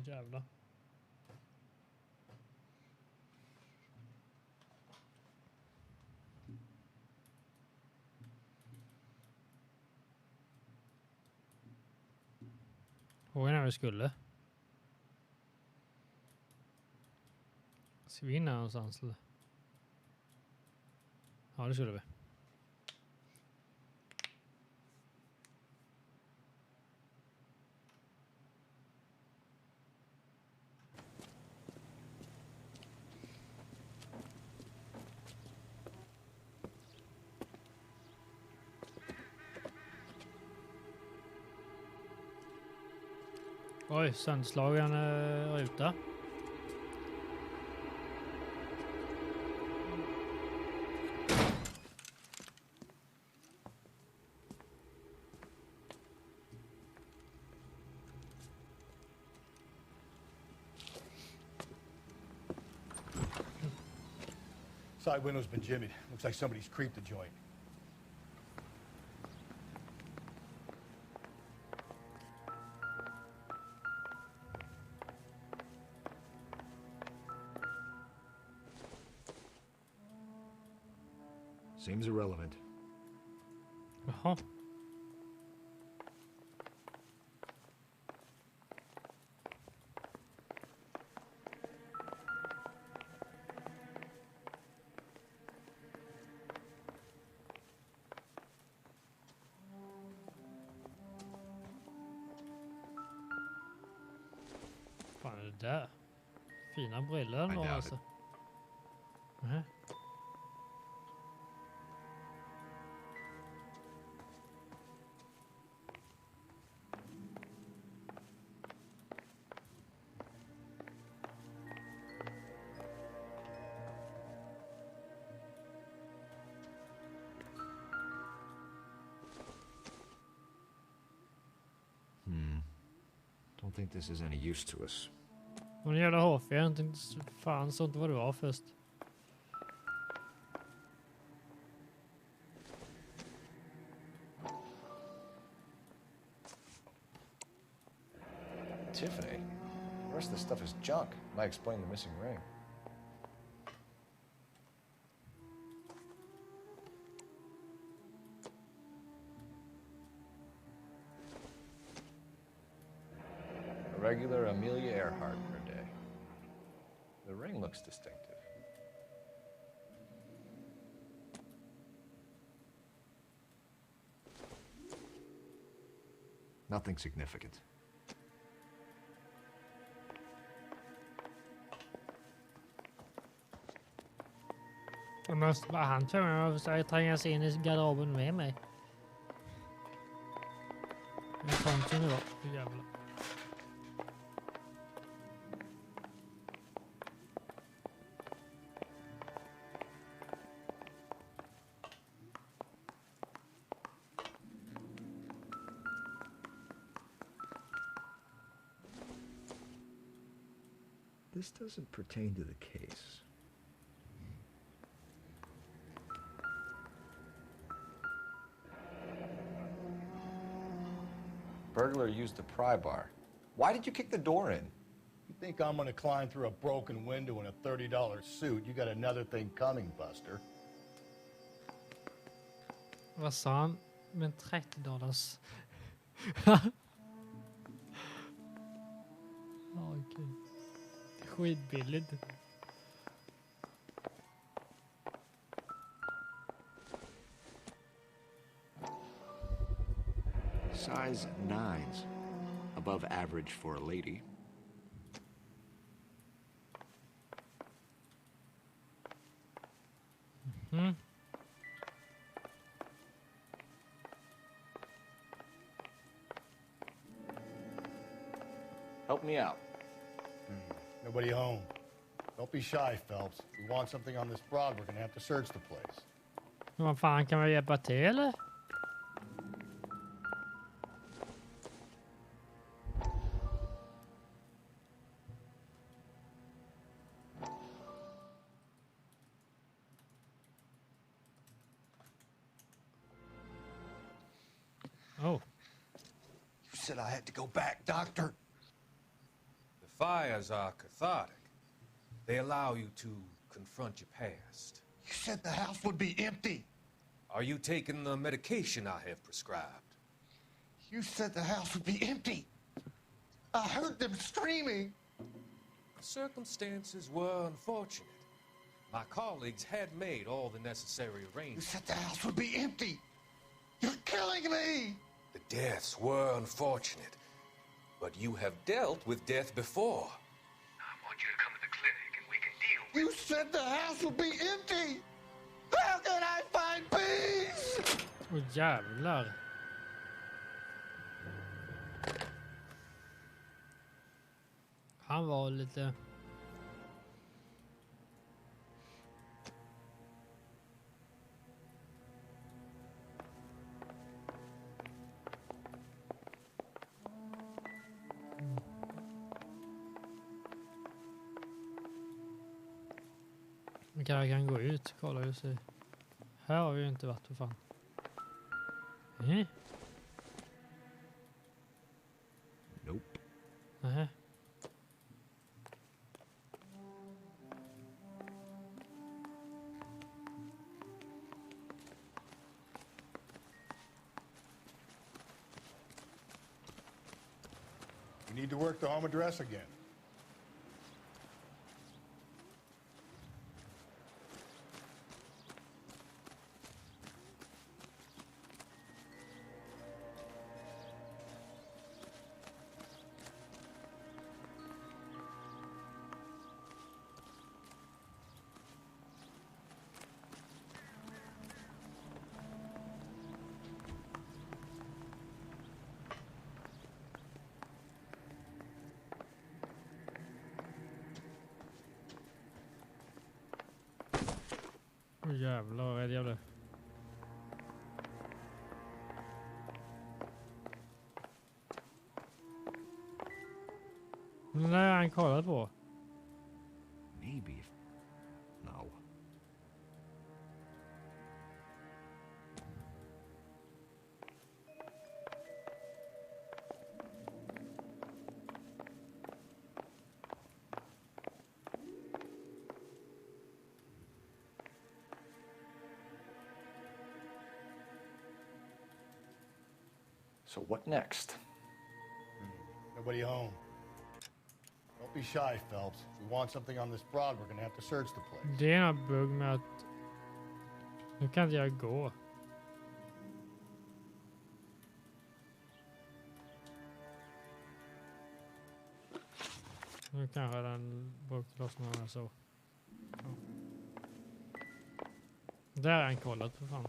Jävlar. Frågan är vad vi skulle. Ska vi in här någonstans eller? Ja, det skulle vi. Oj, sönderslagen ruta. Side window's been jimmied. Looks like somebody's creeped the joint. Seems irrelevant. Jaha. Fan är det där? Fina brillor då alltså. Nej. Don't think this is any use to us. Och en jävla HP, jag tänkte fan så inte vad du var först. Tiffany? The rest of the stuff is junk. Might explain the missing ring. A regular Amelia Earhart per day. The ring looks distinctive. Nothing significant. Jag måste bara han tror jag försöker tränga sig in i garderoben med mig. Det är sånt som det var. Jävlar. This doesn't pertain to the case. Burglar used the pry bar. Why did you kick the door in? You think I'm gonna climb through a broken window in a $30 suit? You got another thing coming, Buster. Vad sa han? Men $30. Okej. Skitbilligt. Size 9s. Above average for a lady. Mm. Help me out. Nobody home. Don't be shy, Phelps. If we want something on this broad, we're gonna have to search the place. Vad fan kan man hjälpa till eller? Oh. You said I had to go back, Doctor. The fires are cathartic. They allow you to confront your past. You said the house would be empty. Are you taking the medication I have prescribed? You said the house would be empty. I heard them screaming. Circumstances were unfortunate. My colleagues had made all the necessary You arrangements. said the house would be empty. You're killing me. The deaths were unfortunate, but you have dealt with death before. I want you to come to the clinic and we can deal with You said the house would be empty. How can I find peace? Åh jävlar. Han var lite... Vi kan gå ut, kolla hur ser. Här har vi ju inte varit för fan. Nope. Nej. You need to work the home address again. Åh jävlar vad rädd jag blev. Men det har han kollat på. Maybe if... No. So what next? Nobody home. Don't be shy, Phelps. If we want something on this broad, we're gonna have to search the place. Det är en bugg med att... Nu kan inte jag gå. Nu kanske den brukar loss några så. Ja. Där är han kollat för fan.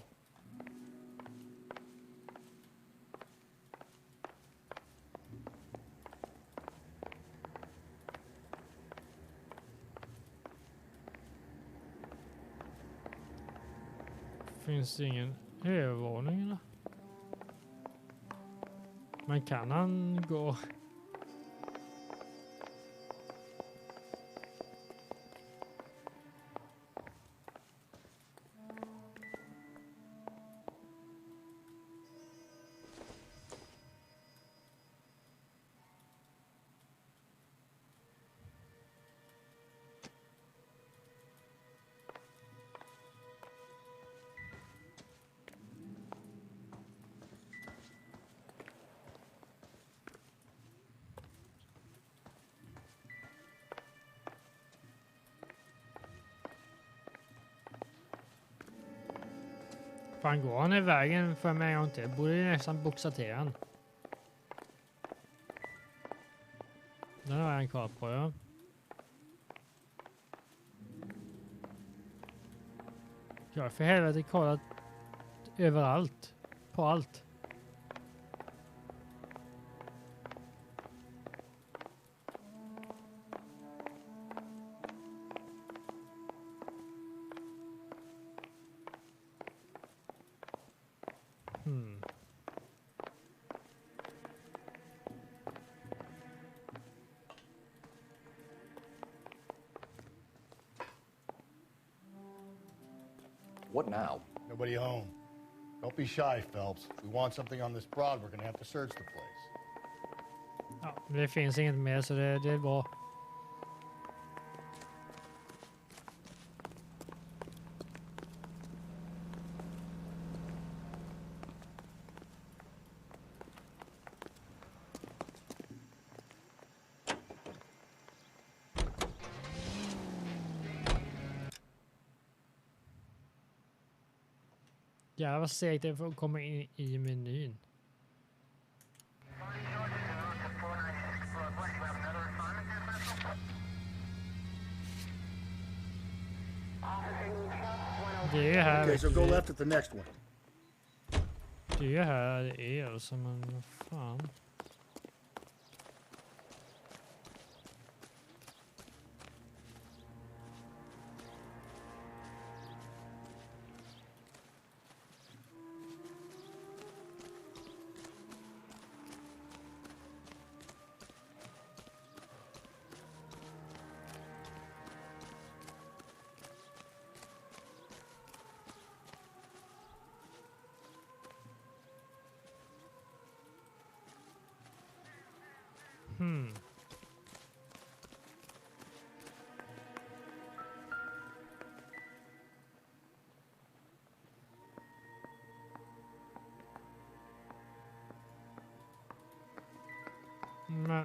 Finns det ingen övervåning eller? Men kan han gå? Fan, går han i vägen för mig och inte? Borde ju nästan boxa till han. Den har jag kvar på, ja. Jag har för helvete kollat överallt. På allt. What now? Nobody home. Don't be shy, Phelps. If we want something on this broad, we're gonna have to search the place. Ja, det finns inget mer så det är bra. Jävlar vad segt det är för att komma in i menyn. Det är här. Okay, so go left at the next one. Det är här det är alltså, men vad fan. Nej.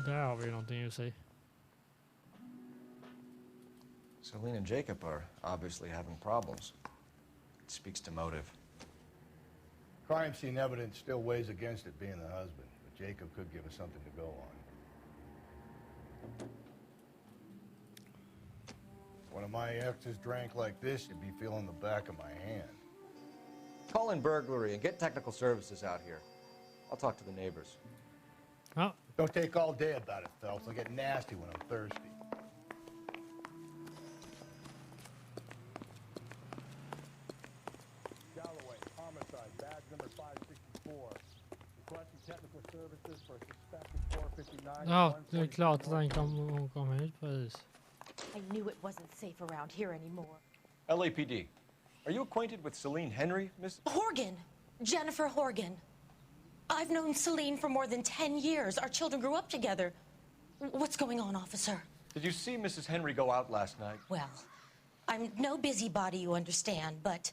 Där har vi någonting att säga. Celine and Jacob are obviously having problems. It speaks to motive. Crime scene evidence still weighs against it being the husband, but Jacob could give us something to go on. One of my exes drank like this, you'd be feeling the back of my hand. Call in burglary and get technical services out here. I'll talk to the neighbors. Ja, Don't take all day about it, Phelps. I'll get nasty when I'm thirsty. Galloway, homicide, badge number 564. Requesting technical services for suspected 459. ja, det är klart att hon kom hit precis. I knew it wasn't safe around here anymore. LAPD, are you acquainted with Celine Henry, Miss? Horgan! Jennifer Horgan. I've known Celine for more than 10 years. Our children grew up together. What's going on, officer? Did you see Mrs. Henry go out last night? Well, I'm no busybody, you understand, but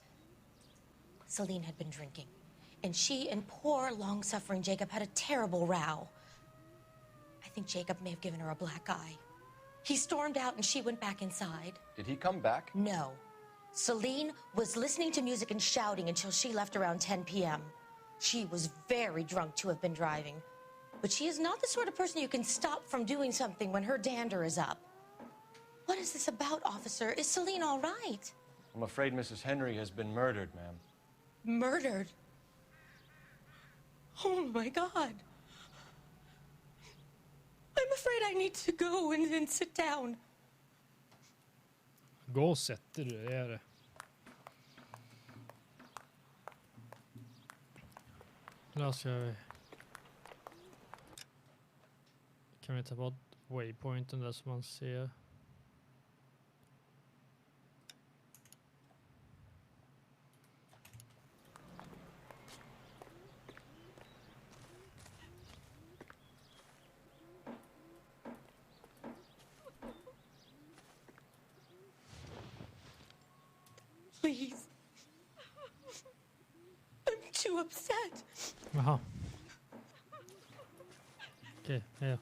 Celine had been drinking. And she and poor, long-suffering Jacob had a terrible row. I think Jacob may have given her a black eye. He stormed out and she went back inside. Did he come back? No. Celine was listening to music and shouting until she left around 10 p.m. She was very drunk to have been driving. But she is not the sort of person you can stop from doing something when her dander is up. What is this about, officer? Is Celine all right? I'm afraid Mrs. Henry has been murdered, ma'am. Murdered? Oh, my God. I'm afraid I need to go and sit down. Gå och sätter du, det är det. Där ska vi... Kan vi ta bort waypointen där som man ser. Please. I'm too upset. Jaha. Okej, hej.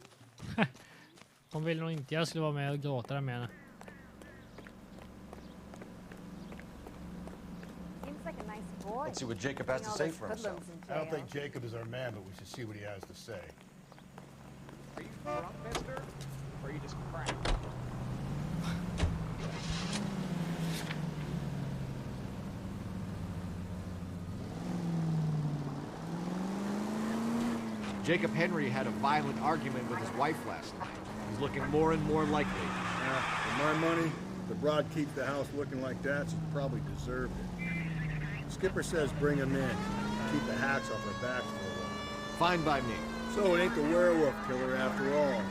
Hon vill nog inte jag skulle vara med och gråta där med henne. Seems like a nice boy. Let's see what Jacob has to say for himself. I don't think Jacob is our man, but we should see what he has to say. Are you drunk, mister? Or are you just cracked? Jacob Henry had a violent argument with his wife last night. He's looking more and more likely. For my money, the broad keeps the house looking like that, she probably deserved it. Skipper says bring him in. Keep the hats off our backs for a while. Fine by me. So it ain't the werewolf killer after all.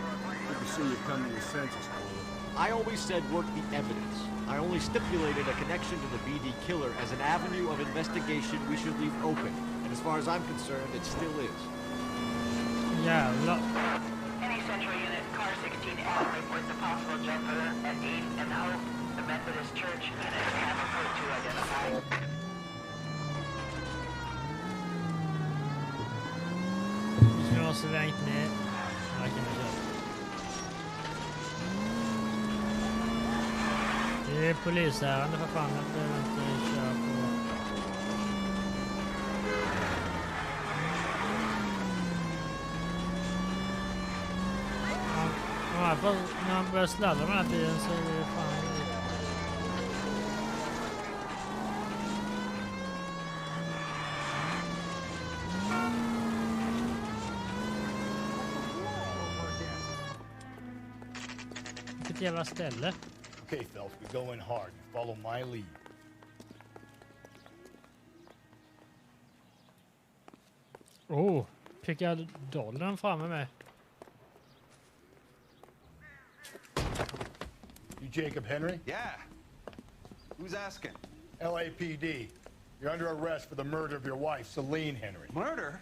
Good to see you come to your senses, Cole. I always said work the evidence. I only stipulated a connection to the VD killer as an avenue of investigation we should leave open. And as far as I'm concerned, it still is. Jävlar. Any Central Unit, car 16L reports a possible jumper at 8 and Hope, the Methodist Church, unit 1/2 to identify. har svängt ner. Jag kan inte köra. Det är polisärende för fan. Jag behöver inte köra på. När man börjar sladda med den här bilen så är det fan... Vilket jävla ställe. Okay, Phelps, we go in hard. You follow my lead. Oh, fick jag dollarn framme med. You Jacob Henry? Yeah. Who's asking? LAPD. You're under arrest for the murder of your wife, Celine Henry. Murder?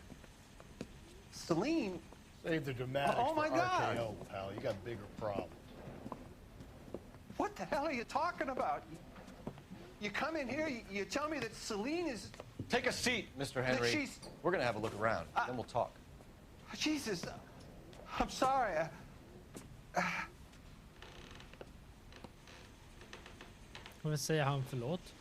Celine? Save the dramatics Oh, my for God. RKO, pal. You got bigger problems. What the hell are you talking about? You come in here, you tell me that Celine is... Take a seat, Mr. Henry. she's- We're gonna have a look around, then we'll talk. Jesus, I'm sorry. Jag vill säga han förlåt.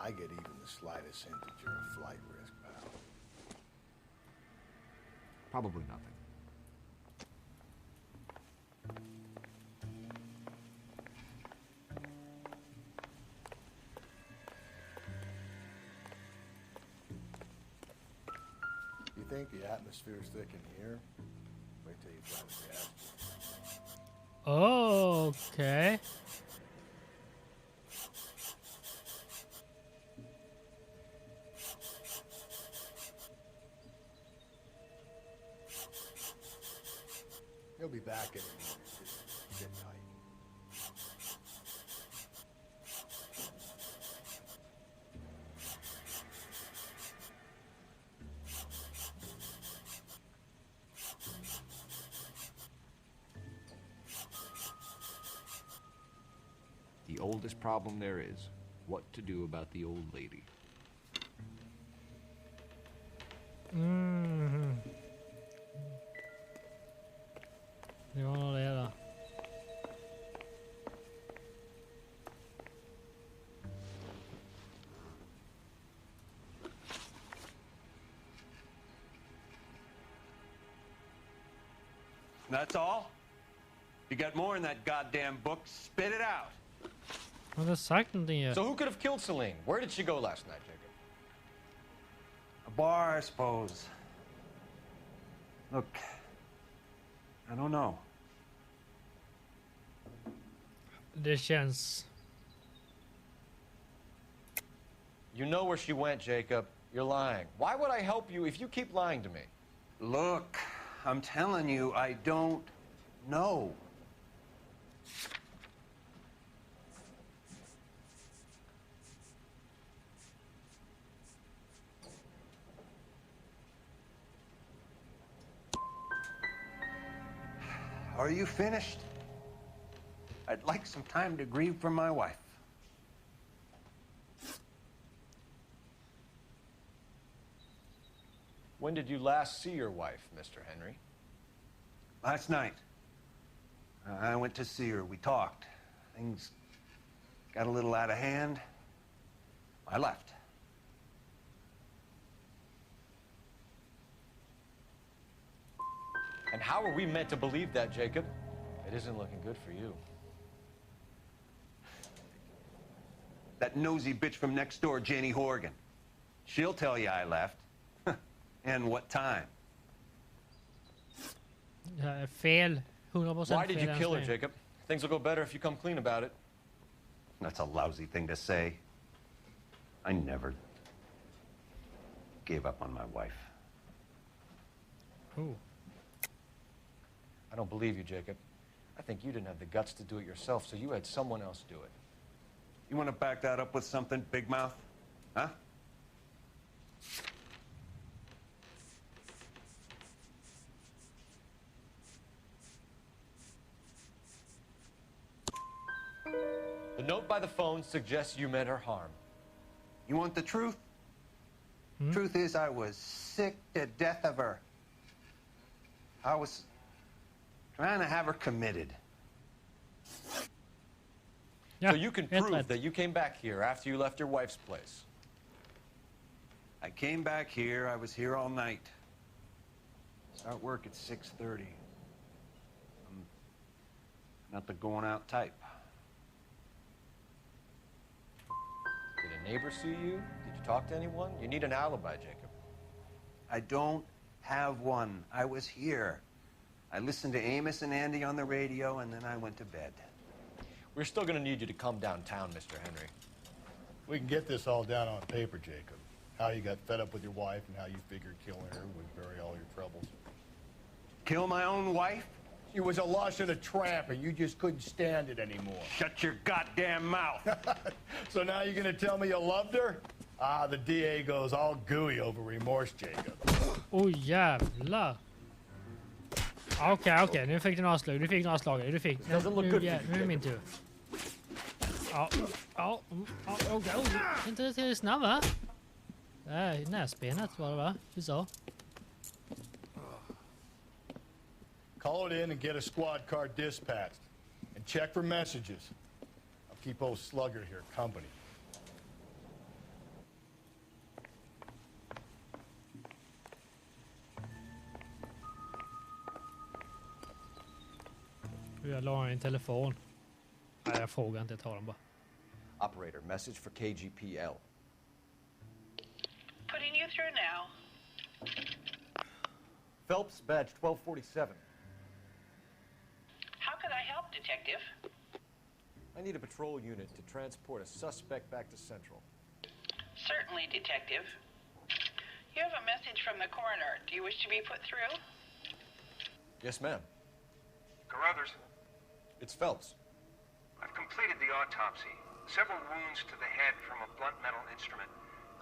I get even the slightest hint that you're a flight risk, pal. Probably nothing. You think the atmosphere's thick in here? Wait till you try the gas. Okay. He'll be back in a minute. Just get tight. The oldest problem there is, what to do about the old lady. Det var nog det där. That's all? You got more in that goddamn book? Spit it out. Han hade sagt någonting ju. So who could have killed Celine? Where did she go last night, Jacob? A bar, I suppose. Look, I don't know. Det känns... You know where she went, Jacob. You're lying. Why would I help you if you keep lying to me? Look, I'm telling you, I don't know. Are you finished? I'd like some time to grieve for my wife. When did you last see your wife, Mr. Henry? Last night, I went to see her. We talked. Things got a little out of hand. I left. And how are we meant to believe that, Jacob? It isn't looking good for you. That nosy bitch from next door, Jenny Horgan. She'll tell you I left. And what time. Fel. 100% Why did you fel kill her, än så länge. Jacob? Things will go better if you come clean about it. That's a lousy thing to say. I never gave up on my wife. Oh. I don't believe you, Jacob. I think you didn't have the guts to do it yourself, so you had someone else do it. You want to back that up with something, Big Mouth? Huh? The note by the phone suggests you meant her harm. You want the truth? Truth is, I was sick to death of her. I was trying to have her committed. So you can prove that you came back here after you left your wife's place. I came back here. I was here all night. Start work at 6:30. I'm not the going out type. Did a neighbor see you? Did you talk to anyone? You need an alibi, Jacob. I don't have one. I was here. I listened to Amos and Andy on the radio, and then I went to bed. We're still gonna need you to come downtown, Mr. Henry. We can get this all down on paper, Jacob. How you got fed up with your wife and how you figured killing her would bury all your troubles. Kill my own wife? She was a lush and a tramp, and you just couldn't stand it anymore. Shut your goddamn mouth. So now you're gonna tell me you loved her? Ah, the DA goes all gooey over remorse, Jacob. Oh jävlar. Okej, nu fick du några slag. Du fick några slag. Nu är det min tur. Inte riktigt snabb, va? Näsbenet var det, va? Du sa. Call it in and get a squad car dispatched. And check for messages. I'll keep old Slugger here company. Jag la en telefon. Nej, jag frågar inte, jag tar den bara. Operator, message for KGPL. Putting you through now. Phelps, badge 1247. How could I help, Detective? I need a patrol unit to transport a suspect back to Central. Certainly, Detective. You have a message from the coroner. Do you wish to be put through? Yes, ma'am. Carruthers, It's Phelps. I've completed the autopsy. Several wounds to the head from a blunt metal instrument.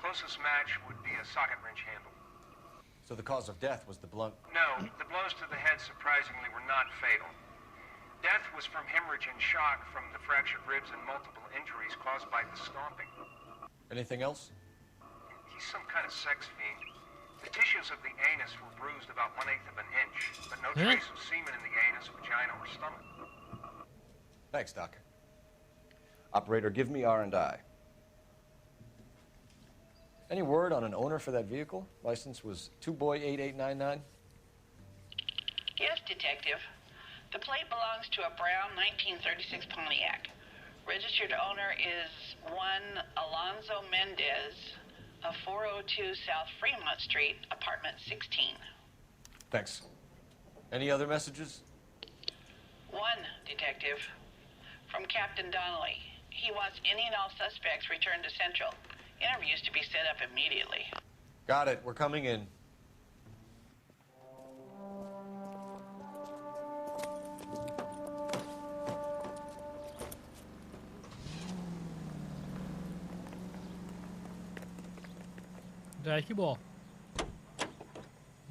Closest match would be a socket wrench handle. So the cause of death was the blunt... No, the blows to the head surprisingly were not fatal. Death was from hemorrhage and shock from the fractured ribs and multiple injuries caused by the stomping. Anything else? He's some kind of sex fiend. The tissues of the anus were bruised about 1/8 of an inch, but no trace of semen in the anus, vagina, or stomach. Thanks, Doctor. Operator, give me R&I. Any word on an owner for that vehicle? License was 2boy8899. Yes, Detective. The plate belongs to a brown 1936 Pontiac. Registered owner is one Alonzo Mendez of 402 South Fremont Street, apartment 16. Thanks. Any other messages? One, Detective. From Captain Donnelly. He wants any and all suspects returned to Central. Interviews to be set up immediately. Got it. We're coming in. Det gick ju bra.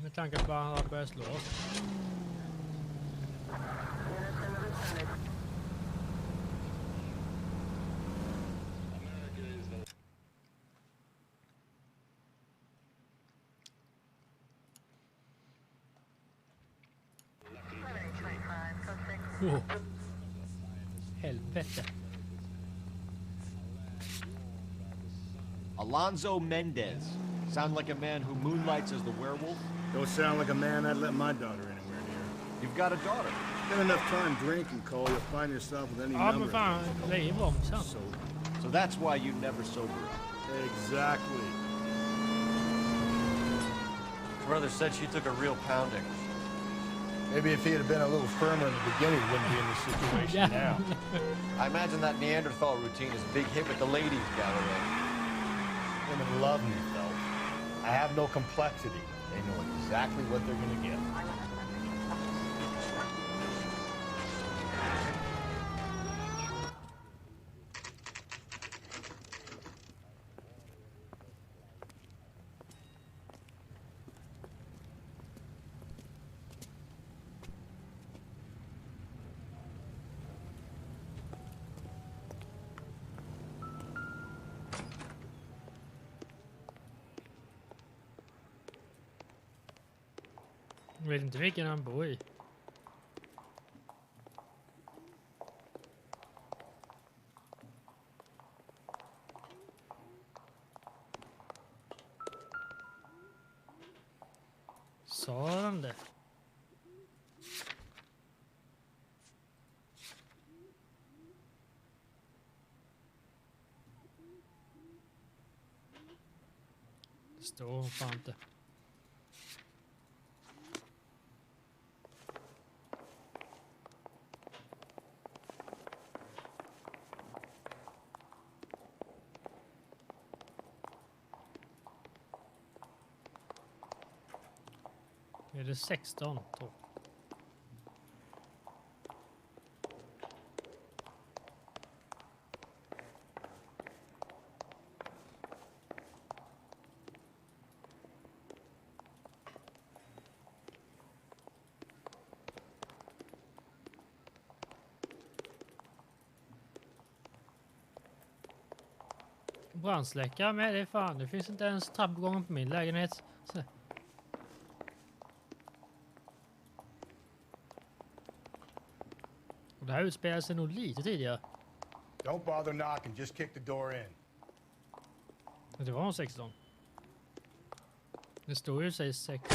Med tanke på att han har börjat slå oss. Oh. Helvete. Alonzo Mendez. Sound like a man who moonlights as the werewolf? Don't sound like a man I'd let my daughter anywhere near. You've got a daughter. Spend enough time drinking, Cole, you'll find yourself with any Ja, number. men fan, lev långsamt. So that's why you never sober up. Exactly. Brother said she took a real pounding. Maybe if he had been a little firmer in the beginning, he wouldn't be in this situation now. I imagine that Neanderthal routine is a big hit with the ladies, Galloway. Women love me, though. I have no complexity. They know exactly what they're going to get. Jag vet inte vilken han bor i. Sa han det? Det står fan inte. Är det 16 då? Brandsläckare med det fan. Det finns inte ens trappuppgången på min lägenhet. Så. Och det här utspelar sig nog lite tidigare. Don't bother knocking, just kick the door in. Men det var 16. Det står ju sig 16.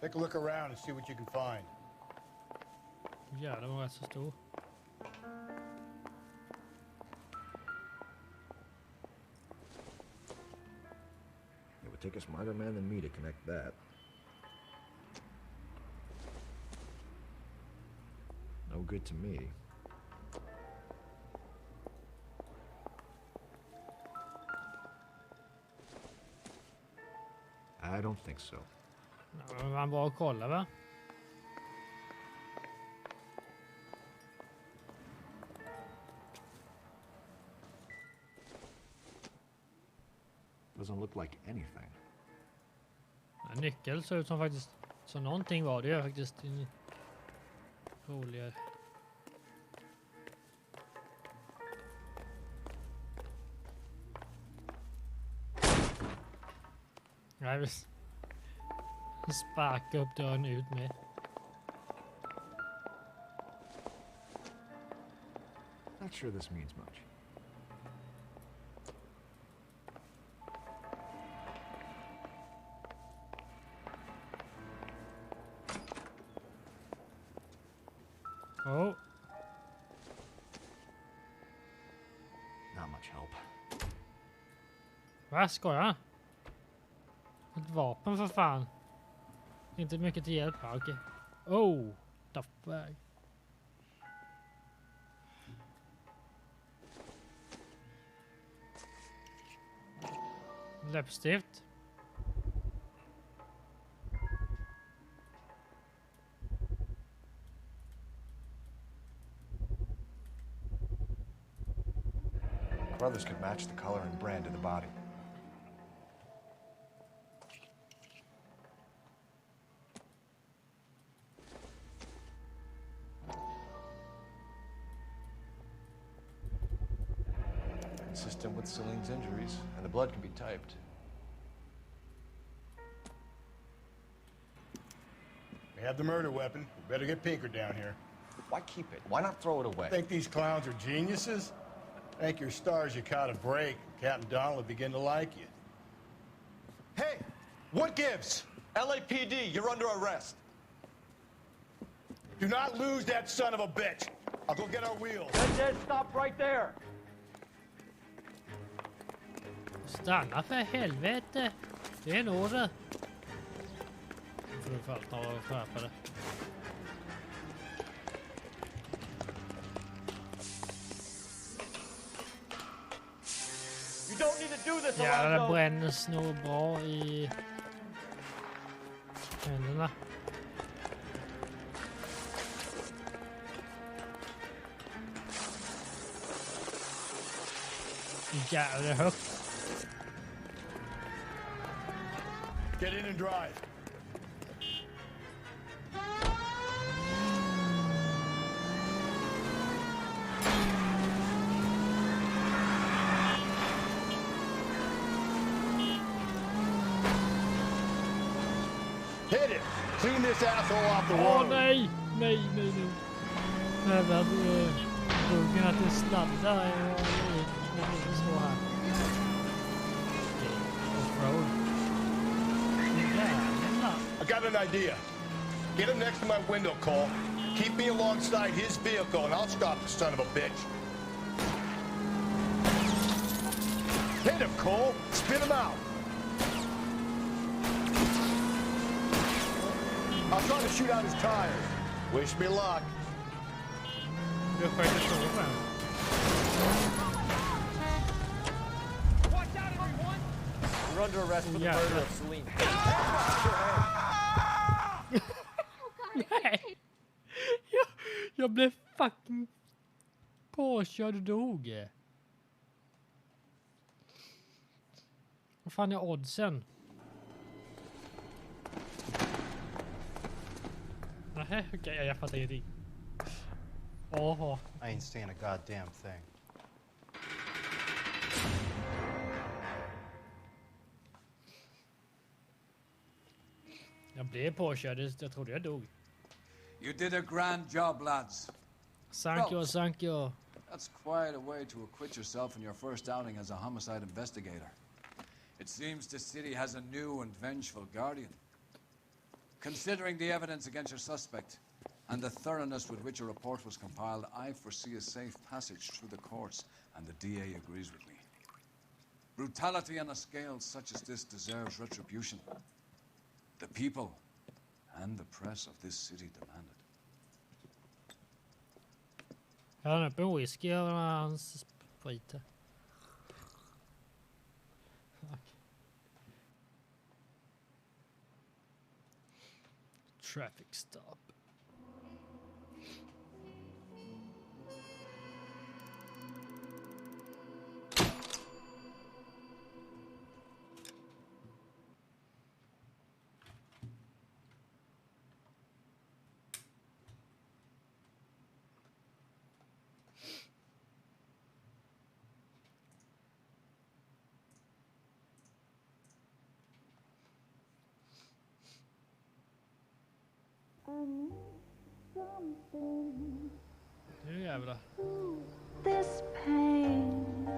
Take a look around and see what you can find. Ja, det var rätt så stor. It would take a smarter man than me to connect that. No good to me. I don't think so. Ja, men man bara kolla, va? Doesn't look like anything. En nyckel ser ut som faktiskt så någonting var det faktiskt roligare. Nej, visst. Sparka upp dörren ut med. Not sure this means much. Oh. Not much help. Vad ska jag? Ett vapen för fan. Inte mycket till hjälp. Ja, okej. Oh, the fuck. Läppstift. Brothers could match the color and brand of the body. Consistent with Celine's injuries, and the blood can be typed. We have the murder weapon. We better get Pinker down here. Why keep it? Why not throw it away? Think these clowns are geniuses? Thank your stars you caught a break. Captain Donald will begin to like you. Hey, what gives? LAPD, you're under arrest. Do not lose that son of a bitch. I'll go get our wheels. Dead, stop right there. Stanna för helvete. Det är en order. Får du fan ta och skärpa det. You don't need to do this, Ja, det Alonzo. bränner snor bra i händerna. Jävla högt. Get in and drive. Hit it! Clean this asshole off the Åh road! nej! Nej. Jävlar, buggen att det sladdar och så här. Offroad. Jävlar. I got an idea. Get him next to my window, Cole. Keep me alongside his vehicle and I'll stop the son of a bitch. Hit him, Cole! Spit him out! I'll try to shoot out his tires. Wish me luck. Du sköter så fan. Watch out, everyone! You're under arrest for the murder of Celine. Nej! Jag blev fucking påkörd och dog. Vad fan är oddsen? Nej, okej, jag fattar ingenting. Åh. I ain't saying a goddamn thing. Jag blev påkörd, jag trodde jag dog. You did a grand job, lads. Thank you. That's quite a way to acquit yourself in your first outing as a homicide investigator. It seems the city has a new and vengeful guardian. Considering the evidence against your suspect and the thoroughness with which a report was compiled, I foresee a safe passage through the courts, and the DA agrees with me. Brutality on a scale such as this deserves retribution. The people and the press of this city demand it. Jag har en öppen whisky och hans sprit. Traffic stop. Nu jävlar. This pain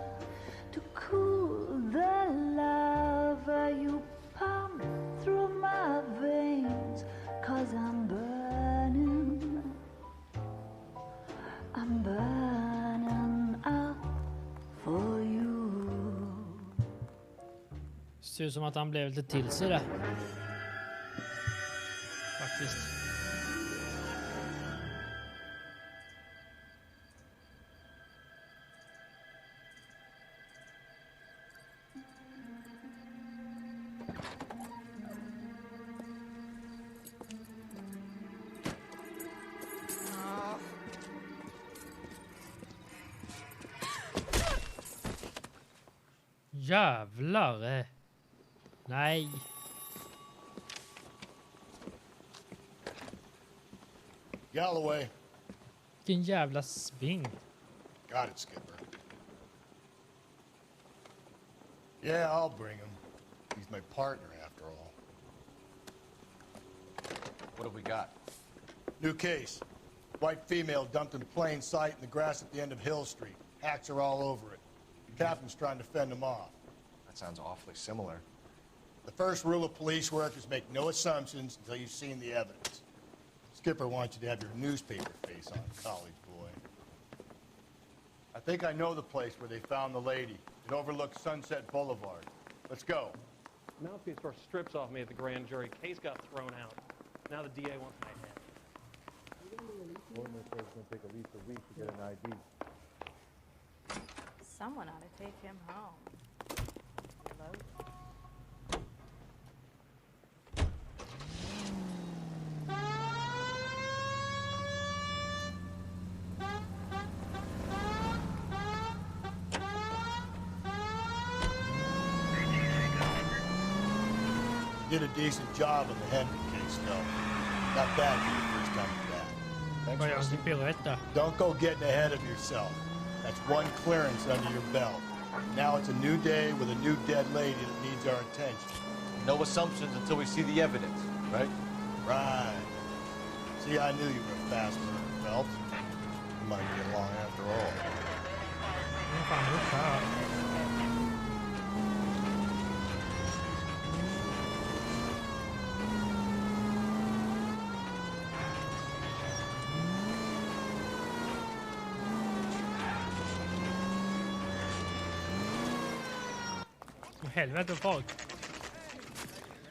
to cool the lava you pump through my veins, 'cause I'm burning up for you. Ser ut som att han blev lite till sig där. Faktiskt. Jävlar. Nej. Galloway. Vilken jävla sving. Got it, Skipper. Yeah, I'll bring him. He's my partner, after all. What have we got? New case. White female dumped in plain sight in the grass at the end of Hill Street. Hacks are all over it. The captain's trying to fend them off. That sounds awfully similar. The first rule of police work is make no assumptions until you've seen the evidence. Skipper wants you to have your newspaper face on, college boy. I think I know the place where they found the lady. It overlooks Sunset Boulevard. Let's go. Mouthpiece first strips off me at the grand jury. Case got thrown out. Now the DA wants my head. Mortimer says it's going to take at least a week to get an ID. Someone ought to take him home. Hello? Did a decent job on the Henry case, though. Not bad for your first time at that. Thanks for listening. Don't go getting ahead of yourself. That's one clearance under your belt. Now it's a new day with a new dead lady that needs our attention. No assumptions until we see the evidence, right? Right. See, I knew you were a fast learner, Phelps. You might get along after all. Helvete folk.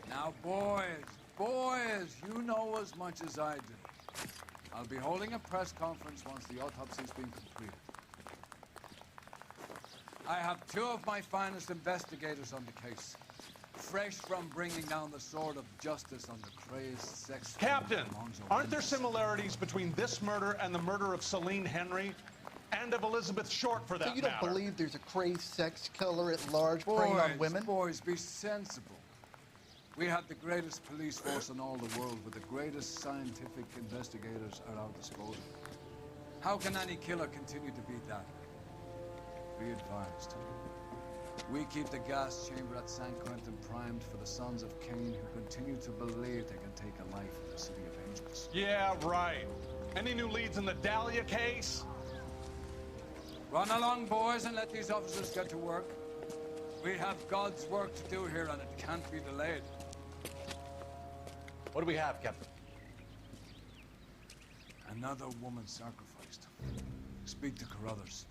Now, boys, you know as much as I do. I'll be holding a press conference once the autopsy's been completed. I have two of my finest investigators on the case, fresh from bringing down the sword of justice on the crazed sex... Captain, aren't there similarities between this murder and the murder of Celine Henry? And of Elizabeth Short, for that So you don't matter. believe there's a crazed sex killer at large preying on women? Boys, be sensible. We have the greatest police force in all the world with the greatest scientific investigators at our disposal. How can any killer continue to be that? Be advised. We keep the gas chamber at San Quentin primed for the sons of Cain who continue to believe they can take a life in the City of Angels. Yeah, right. Any new leads in the Dahlia case? Run along, boys, and let these officers get to work. We have God's work to do here, and it can't be delayed. What do we have, Captain? Another woman sacrificed. Speak to Carruthers.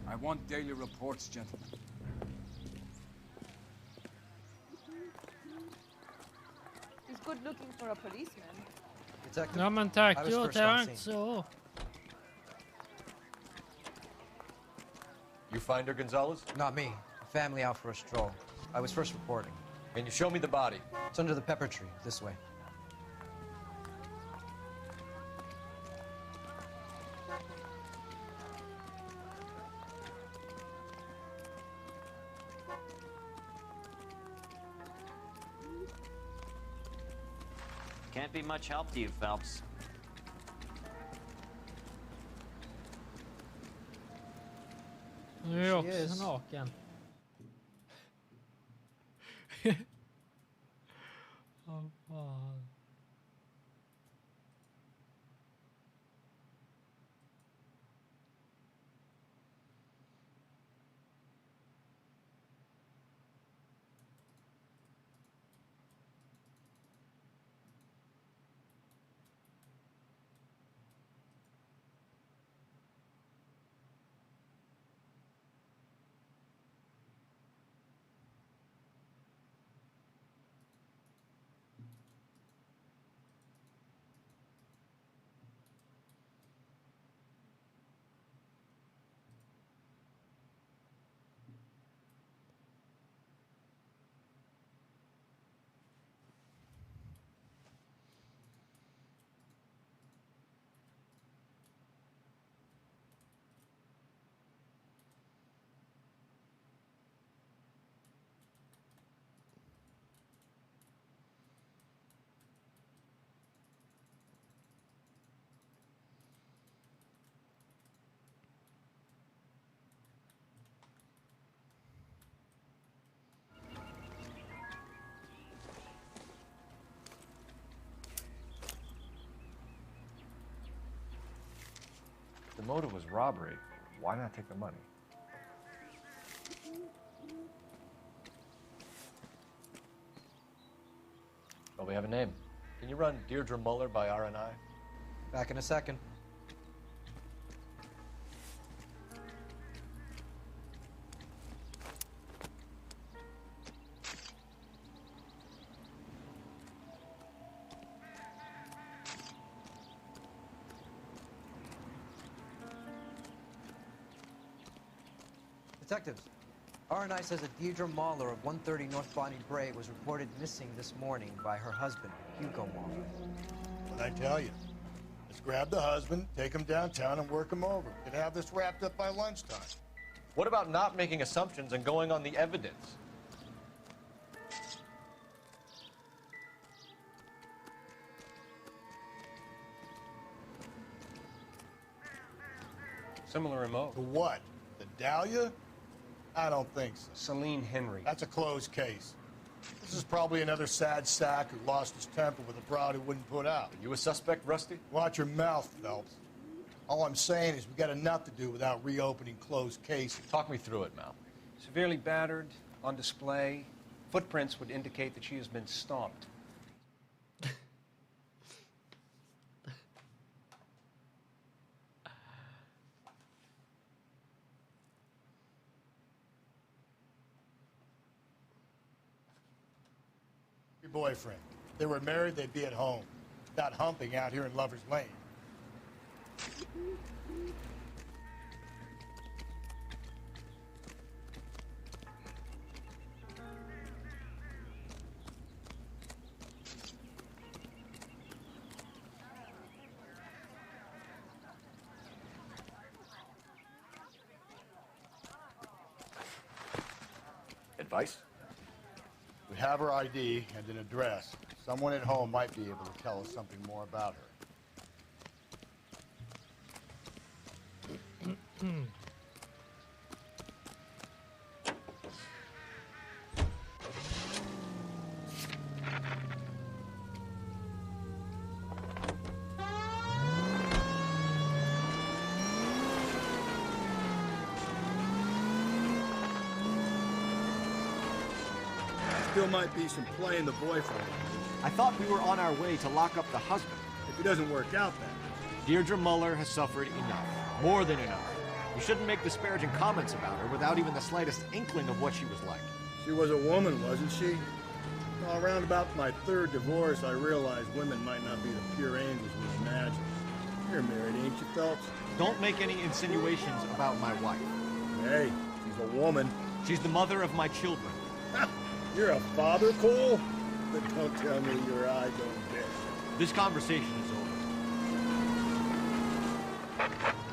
I want daily reports, gentlemen. He's good looking for a policeman. Detective, Ja men I tack, was jag first on tänkte scene. så. You find her, Gonzalez? Not me. Family out for a stroll. I was first reporting. Can you show me the body? It's under the pepper tree, this way. Can't be much help to you, Phelps. Nu är jag också naken. Åh fan. The motive was robbery. Why not take the money? Well, we have a name. Can you run Deirdre Muller by RNI? Back in a second. Detectives, RNI says that Deirdre Mahler of 130 North Bonnie Bray was reported missing this morning by her husband, Hugo Mahler. What'd I tell you? Let's grab the husband, take him downtown, and work him over. Could have this wrapped up by lunchtime. What about not making assumptions and going on the evidence? Similar remote. To what? The Dahlia? I don't think so. Celine Henry. That's a closed case. This is probably another sad sack who lost his temper with a broad who wouldn't put out. Are you a suspect, Rusty? Watch your mouth, Phelps. All I'm saying is we got enough to do without reopening closed cases. Talk me through it, Mal. Severely battered, on display. Footprints would indicate that she has been stomped. Your boyfriend. If they were married, they'd be at home. Not humping out here in Lover's Lane. Advice? We have her ID and an address. Someone at home might be able to tell us something more about her. Still might be some play in the boyfriend. I thought we were on our way to lock up the husband. If it doesn't work out, then. Deirdre Muller has suffered enough. More than enough. You shouldn't make disparaging comments about her without even the slightest inkling of what she was like. She was a woman, wasn't she? Well, around about my third divorce, I realized women might not be the pure angels we imagine. You're married, ain't you, Phelps? Don't make any insinuations about my wife. Hey, she's a woman. She's the mother of my children. You're a father, Cole? But don't tell me your eye don't bear. This conversation is over.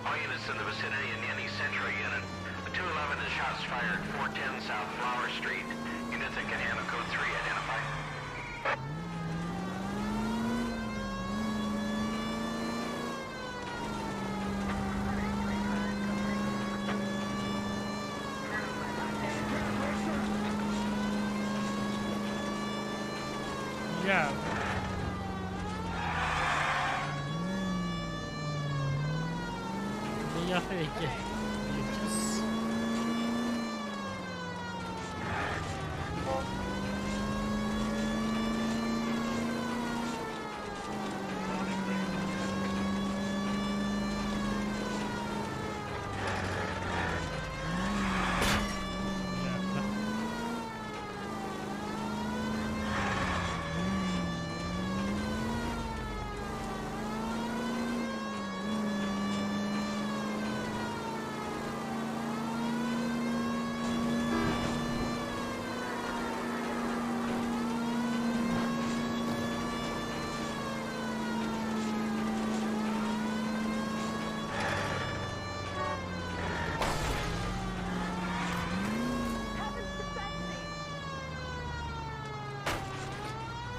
All units in the vicinity in any Central unit. The 211 is shots fired 410 South Flower Street. Units that can handle code 3 identified. Yeah. Det gör jag inte. Yes.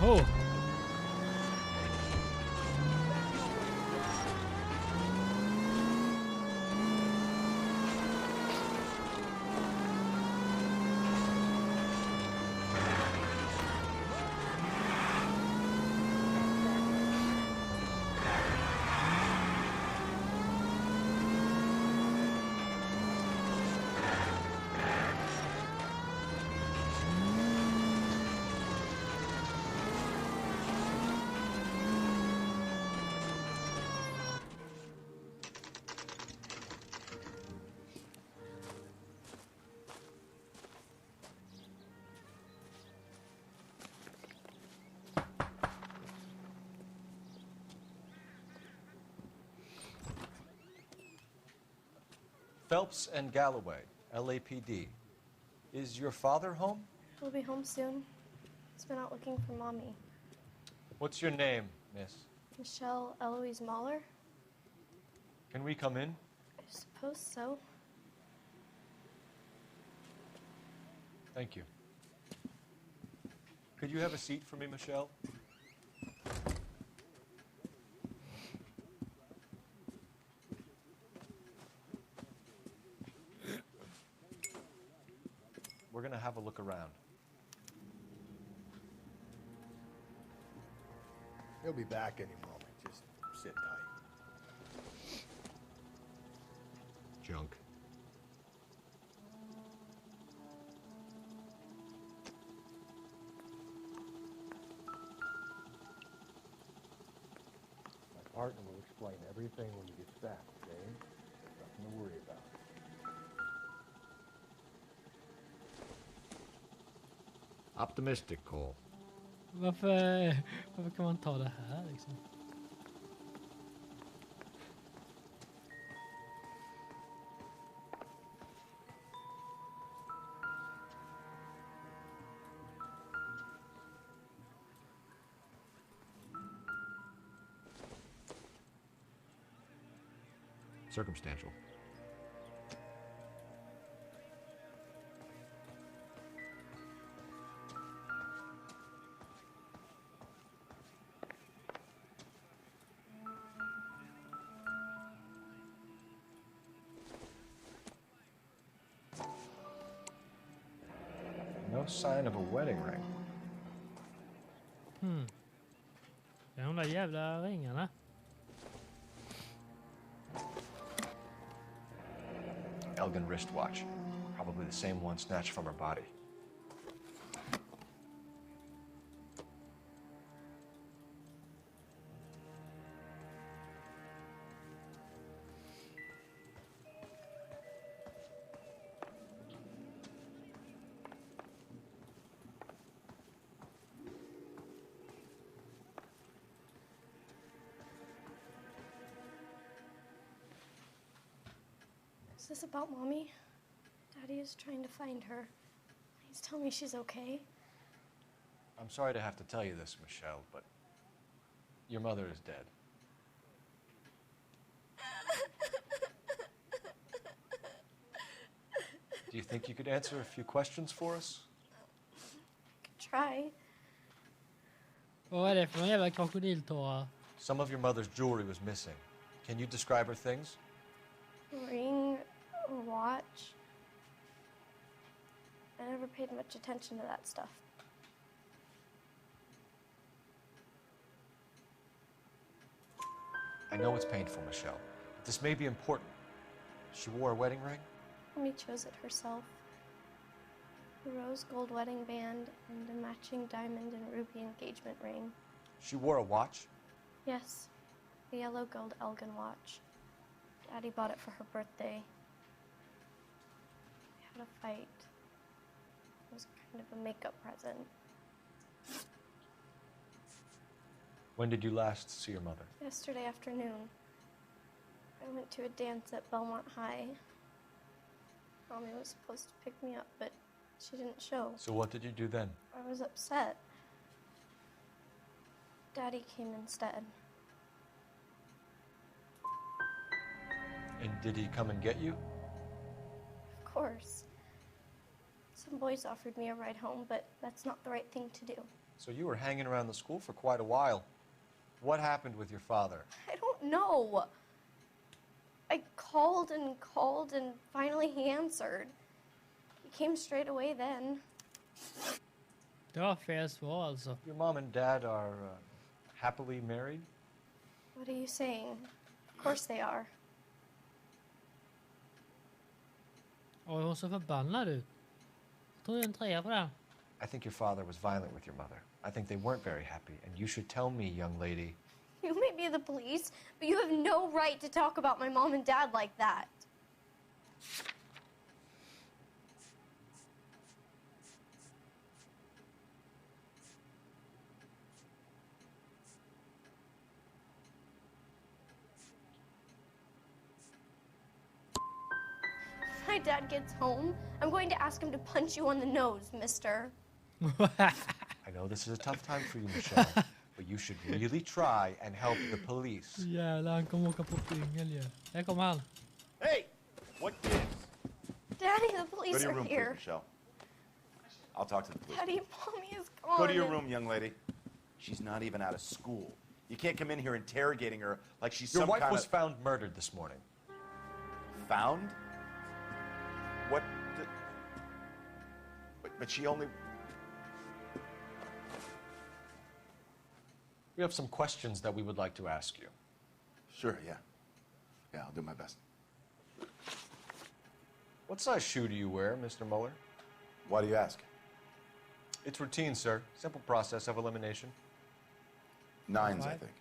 Oh. Phelps and Galloway, LAPD. Is your father home? He'll be home soon. He's been out looking for Mommy. What's your name, miss? Michelle Eloise Mahler? Can we come in? I suppose so. Thank you. Could you have a seat for me, Michelle? We're going to have a look around. He'll be back any moment. Just sit tight. Junk. My partner will explain everything when he gets back, James. There's nothing to worry about. Optimistic, Cole. Varför kan man ta det här liksom? Circumstantial. No sign of a wedding ring. Det är de där jävla ringarna. Elgin wristwatch. Probably the same one snatched from her body. Is this about Mommy? Daddy is trying to find her. Please tell me she's okay. I'm sorry to have to tell you this, Michelle, but your mother is dead. Do you think you could answer a few questions for us? Try. Vad är det för jävla krokodiltårar? Some of your mother's jewelry was missing. Can you describe her things? Ring, a watch. I never paid much attention to that stuff. I know it's painful, Michelle, but this may be important. She wore a wedding ring? Mommy chose it herself. A rose gold wedding band and a matching diamond and ruby engagement ring. She wore a watch? Yes, the yellow gold Elgin watch. Daddy bought it for her birthday. We had a fight. It was kind of a makeup present. When did you last see your mother? Yesterday afternoon. I went to a dance at Belmont High. Mommy was supposed to pick me up, but she didn't show. So what did you do then? I was upset. Daddy came instead. And did he come and get you? Of course. Some boys offered me a ride home, but that's not the right thing to do. So you were hanging around the school for quite a while. What happened with your father? I don't know. I called and finally he answered. He came straight away then. Det var fel svar alltså. Your mom and dad are happily married? What are you saying? Of course they are. Oj, hon ser förbannad ut. Jag tror det är en trea på den. I think your father was violent with your mother. I think they weren't very happy, and you should tell me, young lady. You may be the police, but you have no right to talk about my mom and dad like that. If my dad gets home, I'm going to ask him to punch you on the nose, mister. I know this is a tough time for you, Michelle, but you should really try and help the police. Jävlar, han kommer åka på yngel ju. Här kommer han. Hey! What gives? Daddy, the Go police to your are room, here. please, Michelle. I'll talk to the police. Daddy, Mommy is gone. Go to your room, young lady. She's not even out of school. You can't come in here interrogating her like she's Your some wife kind was of... found murdered this morning. Found? What the... But she only... We have some questions that we would like to ask you. Sure, yeah. Yeah, I'll do my best. What size shoe do you wear, Mr. Mueller? Why do you ask? It's routine, sir. Simple process of elimination. 9s, I think.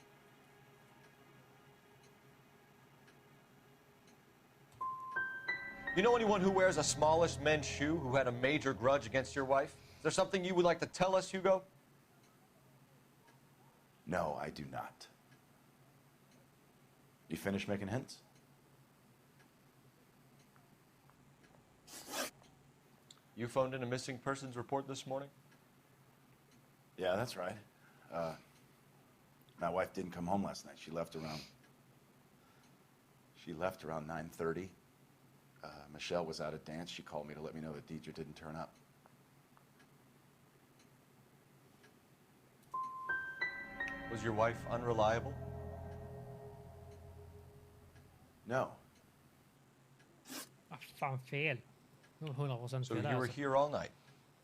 You know anyone who wears a smallish men's shoe who had a major grudge against your wife? Is there something you would like to tell us, Hugo? No, I do not. You finished making hints? You phoned in a missing persons report this morning? Yeah, that's right. My wife didn't come home last night. She left around 9:30. Michelle was out at dance. She called me to let me know that Deidre didn't turn up. Was your wife unreliable? No. Fan fel. 100% So fel you were alltså. here all night.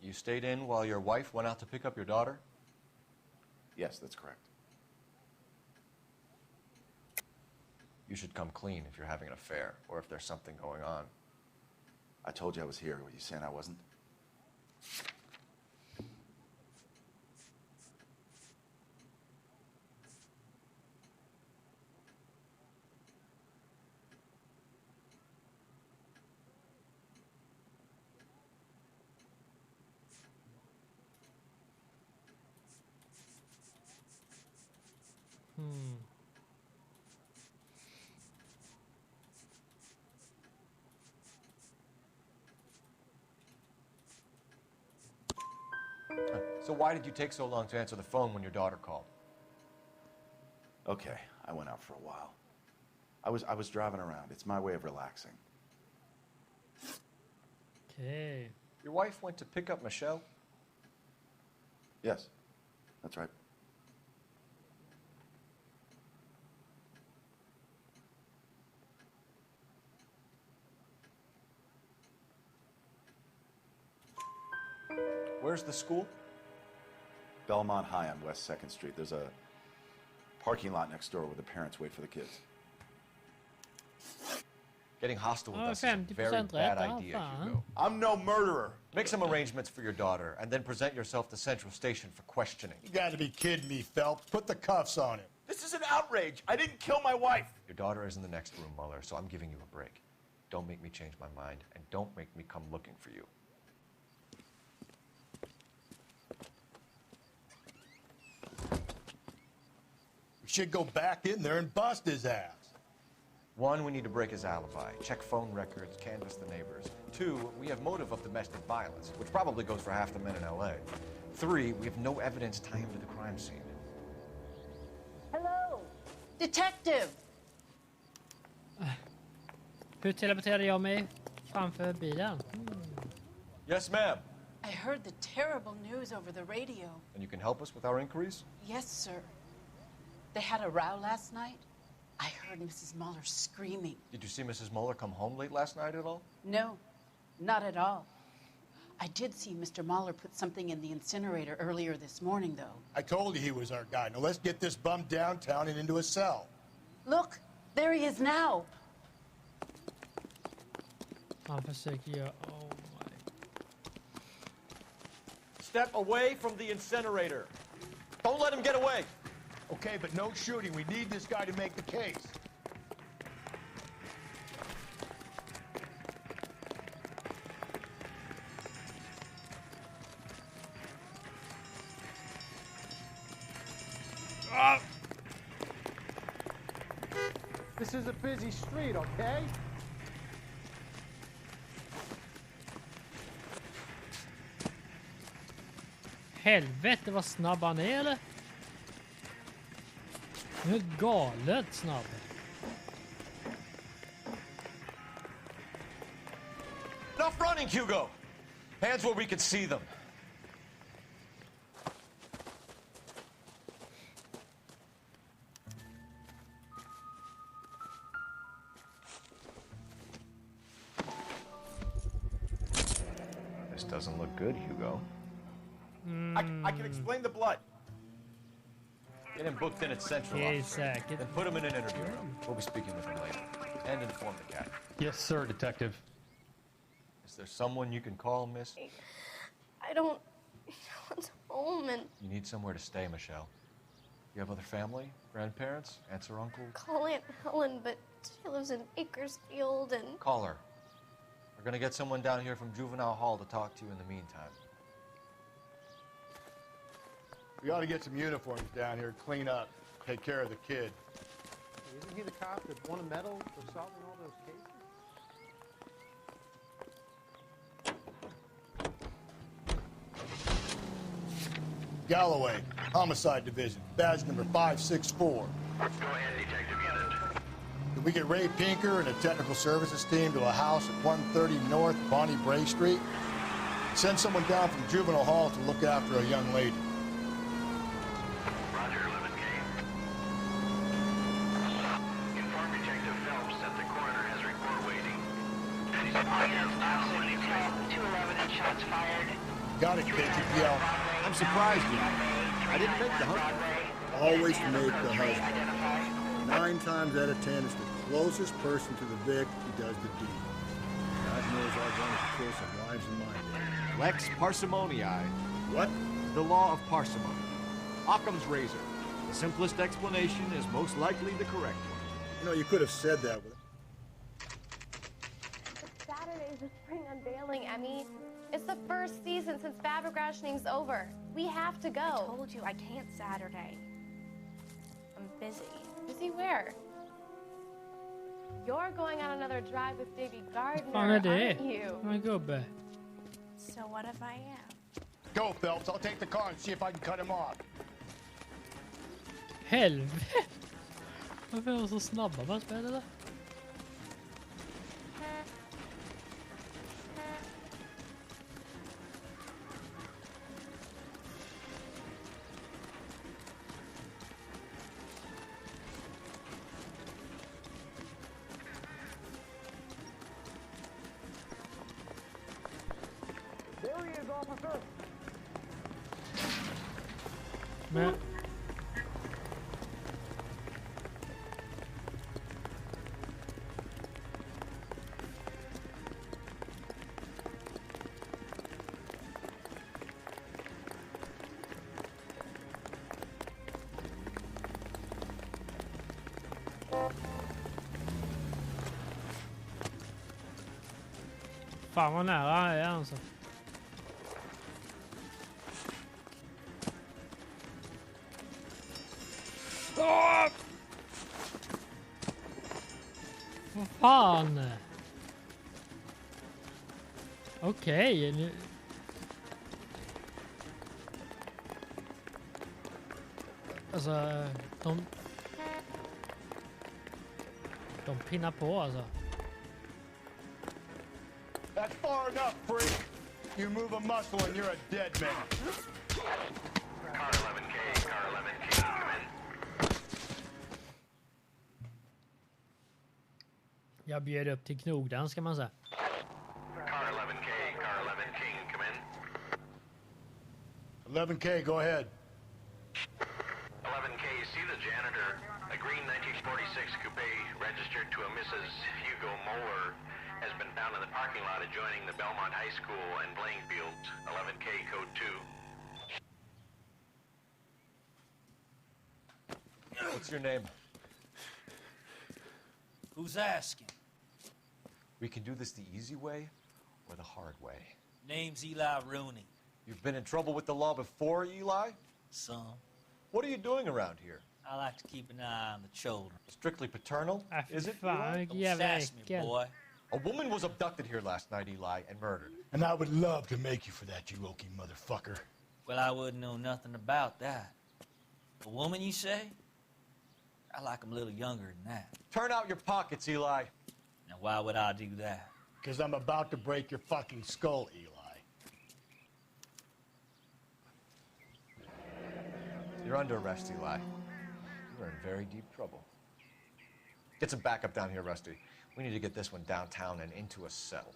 You stayed in while your wife went out to pick up your daughter? Yes, that's correct. You should come clean if you're having an affair or if there's something going on. I told you I was here. Were you saying I wasn't? So why did you take so long to answer the phone when your daughter called? Okay, I went out for a while. I was driving around. It's my way of relaxing. Okay. Your wife went to pick up Michelle? Yes, that's right. Where's the school? Belmont High on West 2nd Street. There's a parking lot next door where the parents wait for the kids. Getting hostile with Oh, us is a 50% very rätt. bad Ja, idea, fan. Hugo. I'm no murderer. Make some arrangements for your daughter and then present yourself to Central Station for questioning. You gotta be kidding me, Phelps. Put the cuffs on him. This is an outrage. I didn't kill my wife. Your daughter is in the next room, Mueller, so I'm giving you a break. Don't make me change my mind, and don't make me come looking for you. We should go back in there and bust his ass. One, we need to break his alibi, check phone records, canvass the neighbors. Two, we have motive of domestic violence, which probably goes for half the men in L.A. Three, we have no evidence tying him to the crime scene. Hello, detective. Hur teleporterade jag mig framför bilen? Yes, ma'am. I heard the terrible news over the radio. And you can help us with our inquiries? Yes, sir. They had a row last night. I heard Mrs. Mueller screaming. Did you see Mrs. Mueller come home late last night at all? No, not at all. I did see Mr. Mueller put something in the incinerator earlier this morning, though. I told you he was our guy. Now let's get this bum downtown and into a cell. Look, there he is now. Han försöker göra... Oh my... Step away from the incinerator. Don't let him get away. Okay, but no shooting. We need this guy to make the case. This is a busy street, okay? Helvete vad snabb han är, eller? Nu är galet snabb. Enough running, Hugo! Hands where we can see them. This doesn't look good, Hugo. I can explain the blood. Get him booked in at Central, officer. Säkert. Then put him in an interview room. We'll be speaking with him later. And inform the cat. Yes, sir, Detective. Is there someone you can call, miss? I don't want home and You need somewhere to stay, Michelle. You have other family? Grandparents? Aunts or uncles? call Aunt Helen, but she lives in Bakersfield and... Call her. We're gonna get someone down here from Juvenile Hall to talk to you in the meantime. We ought to get some uniforms down here, clean up, take care of the kid. Isn't he the cop that won a medal for solving all those cases? Galloway, Homicide Division, badge number 564. Go ahead, Detective Unit. Can we get Ray Pinker and a technical services team to a house at 130 North Bonnie Bray Street? Send someone down from Juvenile Hall to look after a young lady. Roger, 11K. Inform Detective Phelps that the coroner has a report waiting. All units now, 211 and shots fired. Got it, KGPL. I'm surprised you. I didn't make the husband. Always make the husband. 9 times out of 10, it's the closest person to the Vic who does the deed. God knows I've wanted to kill some wives in my day. Lex parsimoniae. What? The law of parsimony. Occam's razor. The simplest explanation is most likely the correct one. You know, you could have said that with... Saturday is the spring unveiling, Emmy. It's the first season since fabric rationing's over. We have to go. I told you I can't Saturday. I'm busy. Busy where? You're going on another drive with Davy Gardner, Fan är det? aren't you? En gubbe. So what if I am? Go, Phelps. I'll take the car and see if I can cut him off. Helvete! Varför är de så snabba med spelet där? There he is, officer. Men... Fan vad nära han är alltså. Åh! Vad fan? Okej, nu... Alltså, de pinnar på alltså. That's far enough, freak. You move a muscle and you're a dead man. Car 11K, car 11K, come in. Jag bjöd upp till knogdans kan man säga. Car 11K, car 11 King, come in. 11K, go ahead. 11K, see the janitor, a green 1946 coupe registered to a Mrs. Hugo Moeller, has been found in the parking lot adjoining the Belmont High School and playing fields. 11K, code 2. What's your name? Who's asking? We can do this the easy way or the hard way. Name's Eli Rooney. You've been in trouble with the law before, Eli? Some. What are you doing around here? I like to keep an eye on the children. Strictly paternal? Is it, Eli? Don't sass me, boy. A woman was abducted here last night, Eli, and murdered. And I would love to make you for that, you oaky motherfucker. Well, I wouldn't know nothing about that. A woman, you say? I like 'em a little younger than that. Turn out your pockets, Eli. Now, why would I do that? Because I'm about to break your fucking skull, Eli. You're under arrest, Eli. You're in very deep trouble. Get some backup down here, Rusty. We need to get this one downtown and into a cell.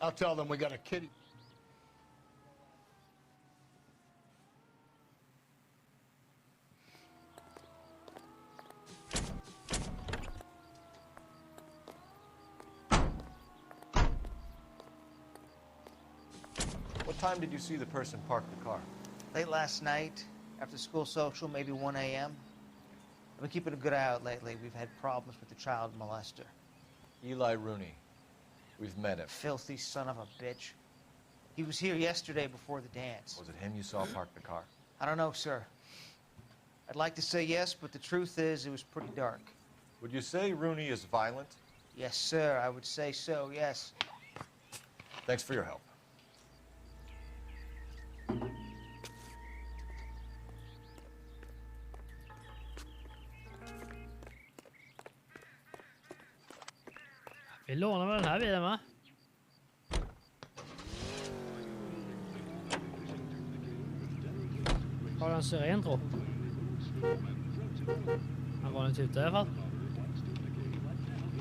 I'll tell them we got a kitty. time did you see the person park the car? Late last night, after school social, maybe 1 a.m. I've been keeping a good eye out lately. We've had problems with the child molester. Eli Rooney. We've met him. Filthy son of a bitch. He was here yesterday before the dance. Was it him you saw park the car? I don't know, sir. I'd like to say yes, but the truth is it was pretty dark. Would you say Rooney is violent? Yes, sir. I would say so, yes. Thanks for your help. Vi lånar väl den här bilen, va? Har den syren, tror jag. Han var inte ute i alla fall.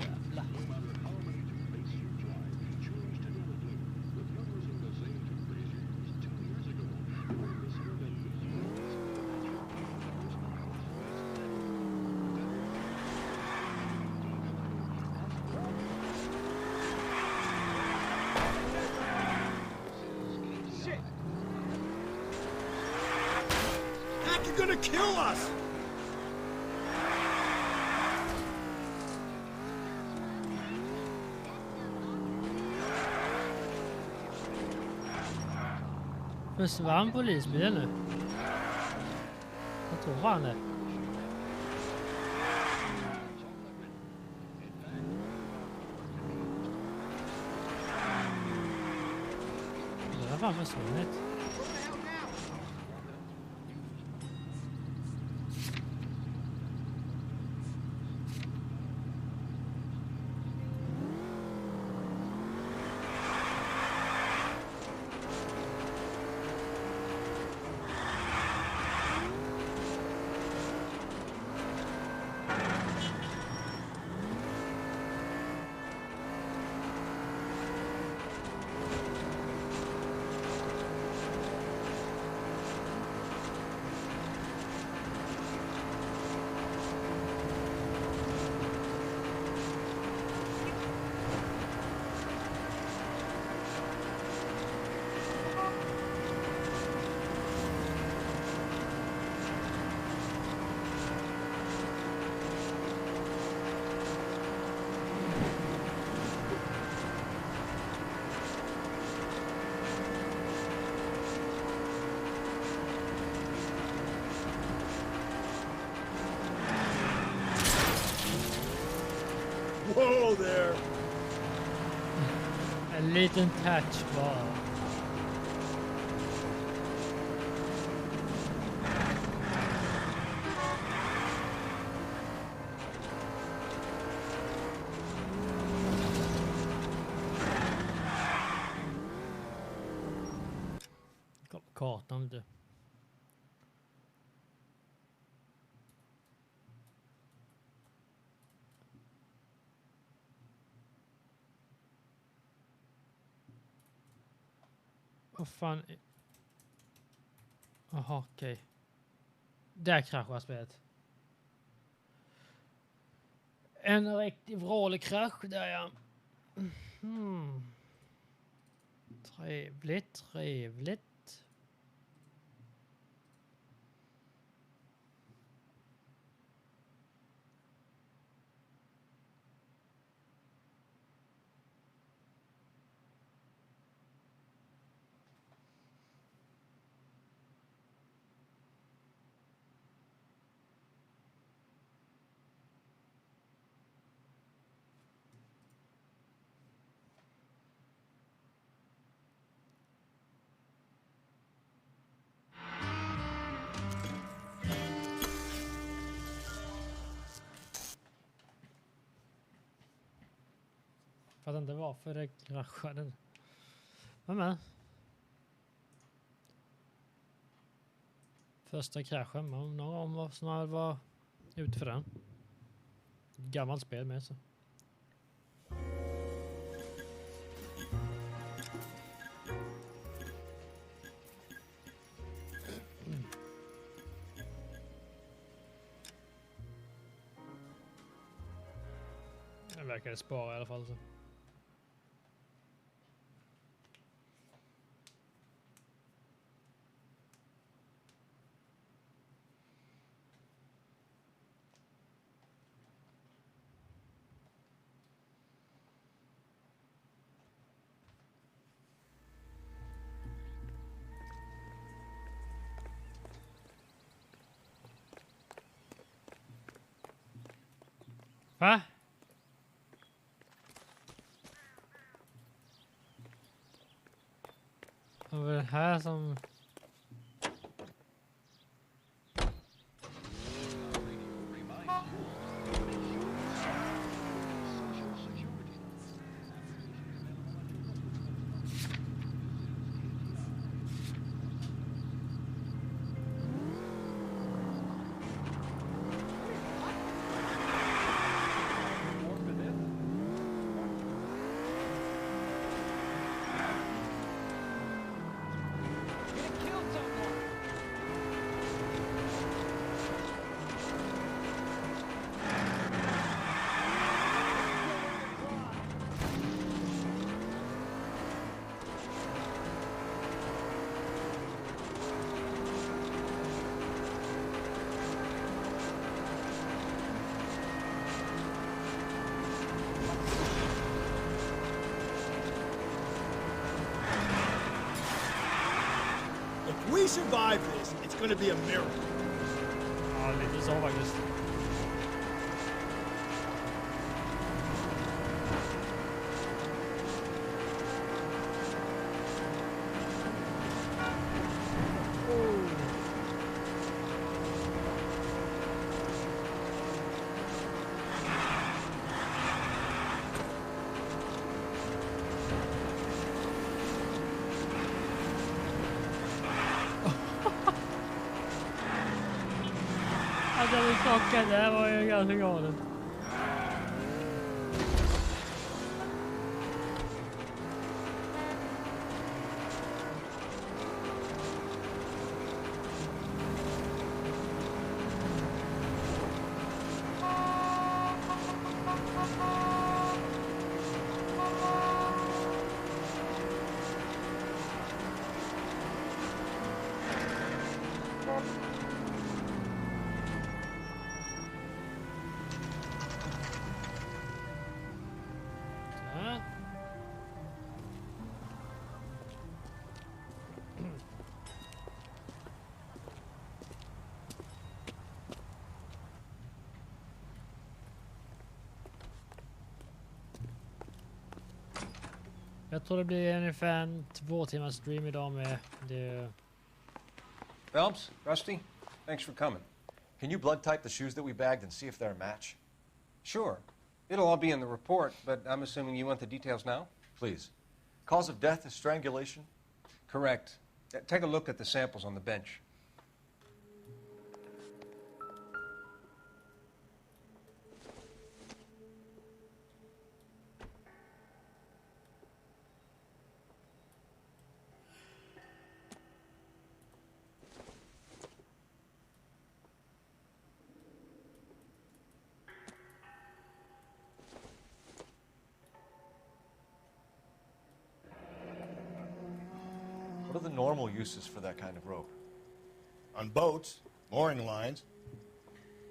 Jävlar. You're gonna kill us! Försvann polisbilen nu? Jag tror han det. Det har fan försvunnit. Whoa there! En liten touch bara. Kartan du. Vad fan? Jaha, okej. Där kraschar spelet. En riktig vrålkrasch där, ja. Trevligt, trevligt. Fattar inte varför det kraschade. Men. Första kraschen. Någon gång var snarare var ute för den. Gammalt spel med så. Det verkar spara i alla fall så. Va? Det var det här som... If we survive this, it's going to be a miracle. Ja, lite så faktiskt. Alltså jag blev chockad, det här var ju ganska galet. Jag tror det blir ungefär en 2 timmars stream idag med det. Phelps, Rusty, thanks for coming. Can you blood type the shoes that we bagged and see if they're a match? Sure. It'll all be in the report, but I'm assuming you want the details now? Please. Cause of death is strangulation? Correct. Take a look at the samples on the bench. What are the normal uses for that kind of rope? On boats, mooring lines.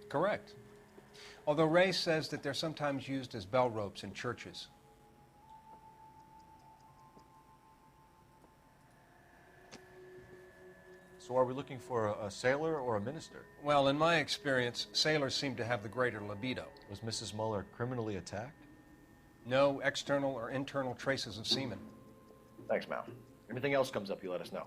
Correct. Although Ray says that they're sometimes used as bell ropes in churches. So are we looking for a sailor or a minister? Well, in my experience, sailors seem to have the greater libido. Was Mrs. Muller criminally attacked? No external or internal traces of semen. Thanks, Mal. Anything else comes up, you let us know.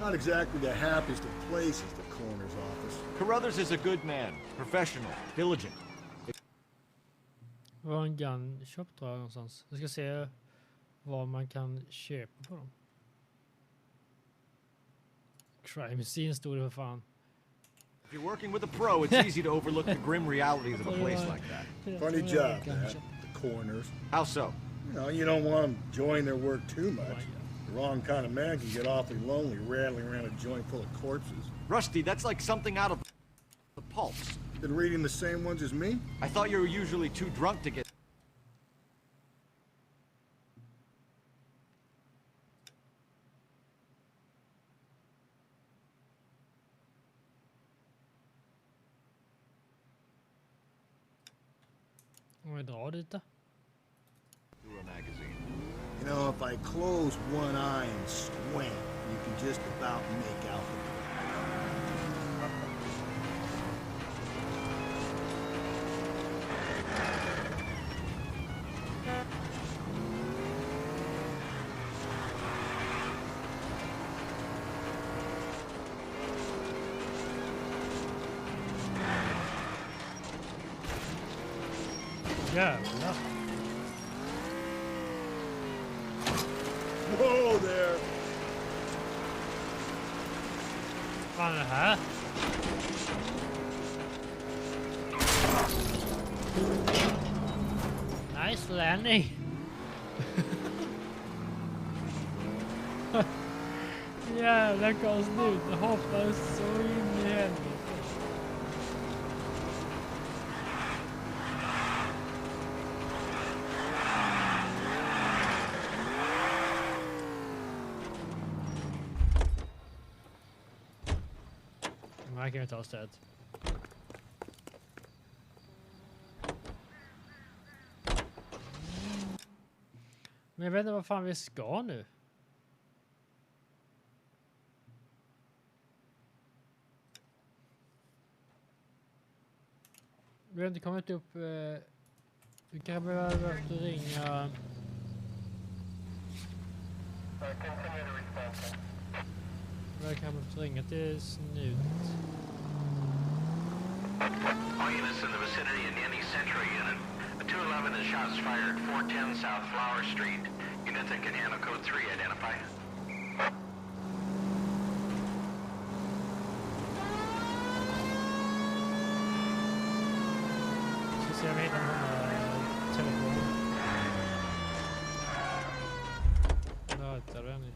Not exactly the happiest of places, the coroner's office. Carruthers is a good man, professional, diligent. Var en gun shop tror jag någonstans. Jag ska se vad man kan köpa på dem. Crime scene stod det för fan. If you're working with a pro, it's easy to overlook the grim realities of a place like that. Funny job, that. The coroners. How so? You don't want them enjoying their work too much. The wrong kind of man can get awfully lonely rattling around a joint full of corpses. Rusty, that's like something out of the pulps. Been reading the same ones as me? I thought you were usually too drunk to get... Om vi drar dit då. Through a magazine. If I close one eye and squint, you can just about make out the Jävlar. Whoa there! Fan är det här? Nice landing. Jävla konstigt. Det hoppar så in i helvete. Här kan vi ta stöd. Men jag vet inte vad fan vi ska nu. Vi har inte kommit upp... vi kan behöva ringa... Jag kan behöva ringa till Snut. All units in the vicinity of any Central unit. A 211 is shots fired 410 South Flower Street. Units that can handle code 3 identify. Så ser vi den här telefonen. Där hittar den i.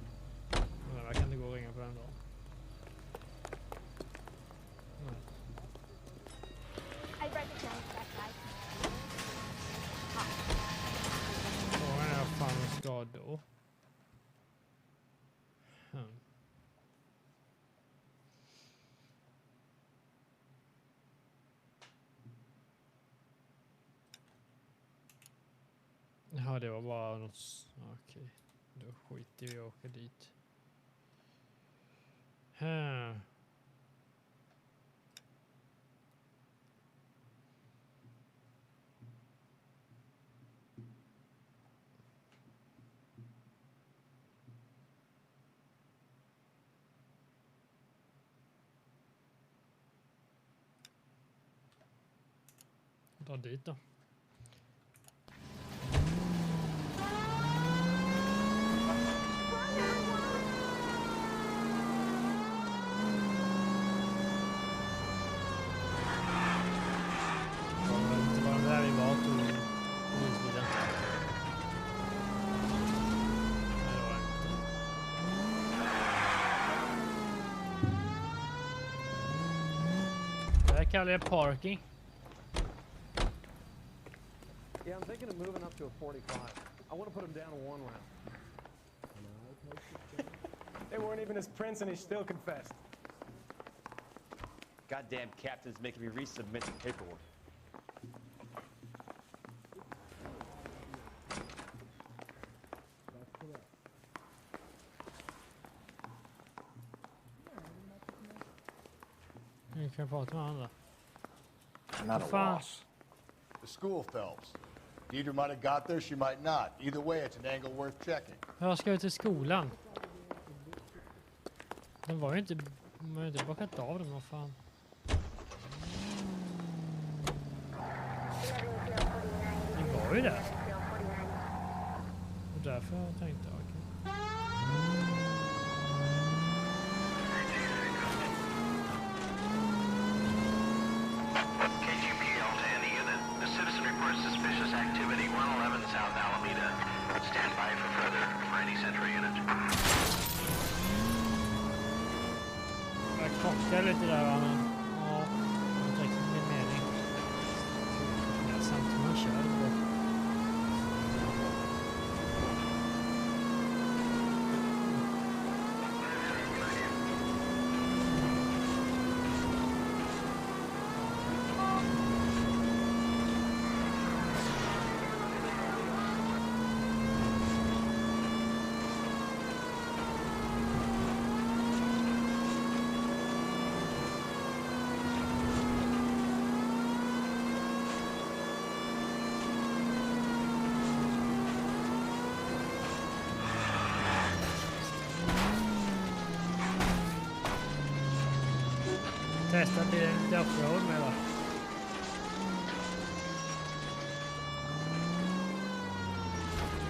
Men jag kan inte gå och ringa på den då. Frågan är vad fan jag ska då. Ja, det var bara något... Okej, då skiter vi och åker dit. Dra dit då. Det kallar jag parking. Yeah, I'm thinking of moving up to a 45. I want to put him down to one round. They weren't even his prints and he still confessed. Goddamn captain's making me resubmit the paperwork. You can prata med andra. I'm not a loss. The school, Phelps. Deidre might have got there, she might not. Either way, it's an angle worth checking. Jag ska ut till skolan. Den var ju inte... Man har ju inte bockat av den, vad fan. Det var ju det. Och därför tänkte jag, okej. Testa bilen lite offroad med då.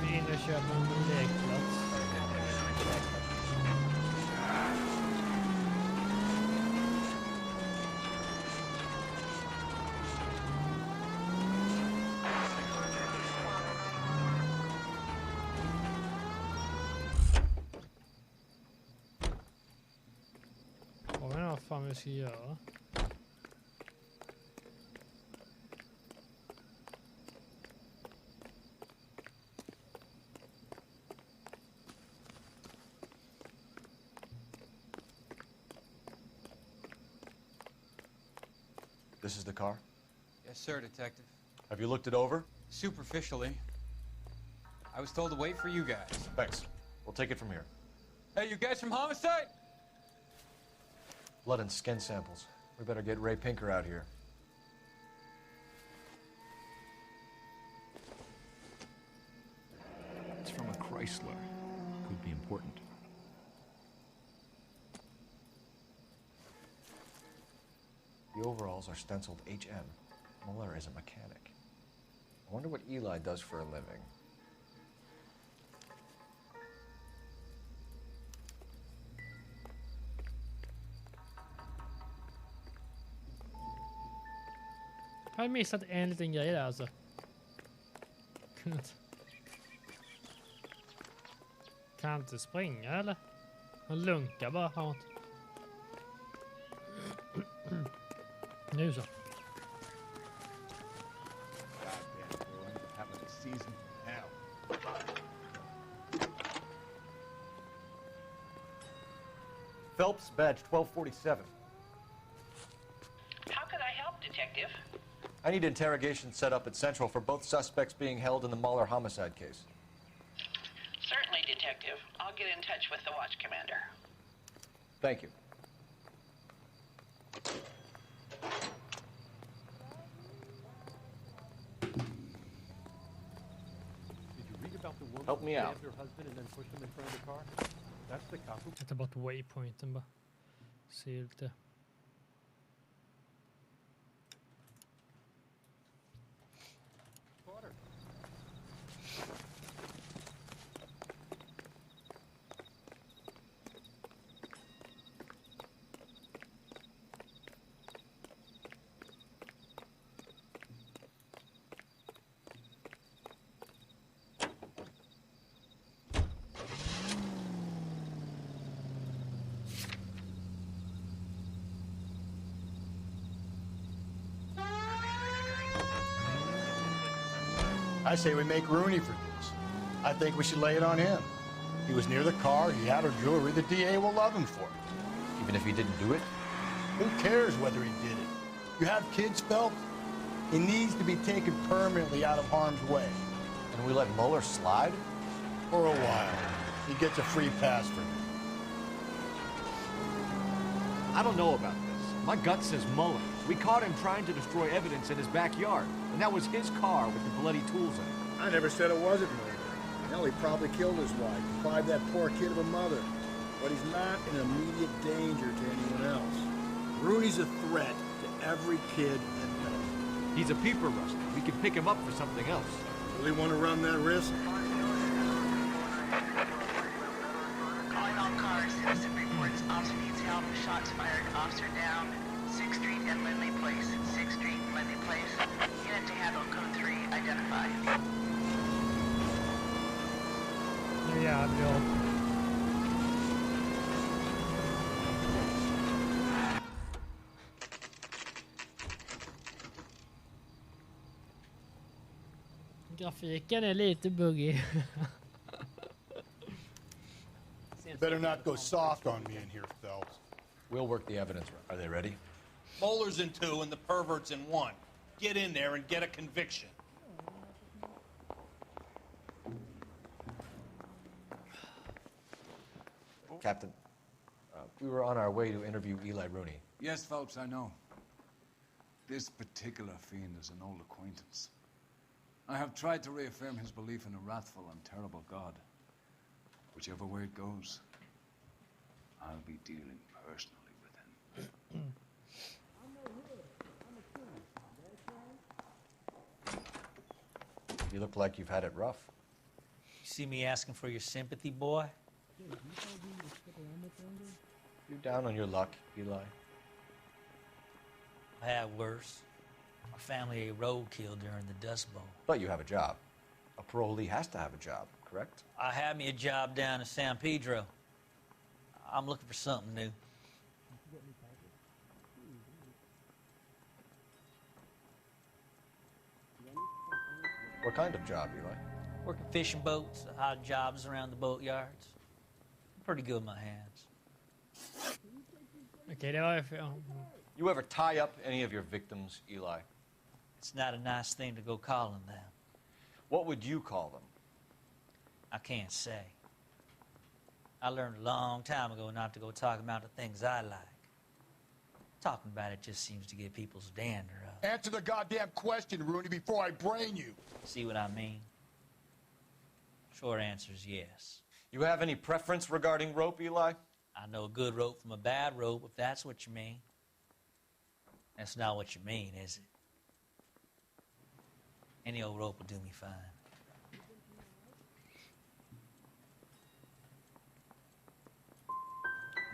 Vi är inne och köper en lekplats. Vad fan vi ska göra? This is the car? Yes, sir, Detective. Have you looked it over? Superficially. I was told to wait for you guys. Thanks. We'll take it from here. Hey, you guys from Homicide? Blood and skin samples. We better get Ray Pinker out here. It's from a Chrysler. Could be important. The overalls are stenciled HM. Muller is a mechanic. I wonder what Eli does for a living. Jag har missat en liten grej där alltså. Kan inte springa eller? Han lunkar bara framåt. Nu så. Phelps, badge 1247. How can I help, Detective? I need interrogation set up at Central for both suspects being held in the Muller homicide case. Certainly, Detective. I'll get in touch with the watch commander. Thank you. Did you read about the woman Help me who out. stabbed her husband and then pushed him in front of the car? That's the cop who... Jag tar bort waypointen bara. Se lite. I say we make Rooney for this. I think we should lay it on him. He was near the car, he had her jewelry, the DA will love him for it. Even if he didn't do it? Who cares whether he did it? You have kids, Phelps? He needs to be taken permanently out of harm's way. And we let Muller slide? For a while. He gets a free pass for me. I don't know about this. My gut says Muller. We caught him trying to destroy evidence in his backyard, and that was his car with the bloody tools in it. I never said it wasn't murder. Hell, he probably killed his wife, deprived that poor kid of a mother. But he's not an immediate danger to anyone else. Rooney's a threat to every kid that knows. He's a peeper rustler. We could pick him up for something else. Really want to run that risk? Calling all cars, citizen reports. Officer needs help. Shots fired. Officer down. 6th Street and Lindley Place. 6th Street and Lindley Place. Unit to handle code 3. Identify. Ja, bra. Grafiken är lite buggy. You better not go soft on me in here, Phelps. We'll work the evidence. Are they ready? Moeller's in 2 and the pervert's in 1. Get in there and get a conviction. Captain, we were on our way to interview Eli Rooney. Yes, Phelps, I know. This particular fiend is an old acquaintance. I have tried to reaffirm his belief in a wrathful and terrible God. Whichever way it goes, I'll be dealing personally with him. You look like you've had it rough. You see me asking for your sympathy, boy? You down on your luck, Eli? I had worse. My family ate roadkill during the Dust Bowl. But you have a job. A parolee has to have a job, correct? I had me a job down in San Pedro. I'm looking for something new. What kind of job, Eli? Working fishing boats, odd jobs around the boatyards. I'm pretty good with my hands. Okej, det var ju för... You ever tie up any of your victims, Eli? It's not a nice thing to go calling them. What would you call them? I can't say. I learned a long time ago not to go talking about the things I like. Talking about it just seems to get people's dander up. Answer the goddamn question, Rooney, before I brain you. See what I mean? Short answer is yes. You have any preference regarding rope, Eli? I know a good rope from a bad rope, if that's what you mean. That's not what you mean, is it? Any old rope will do me fine.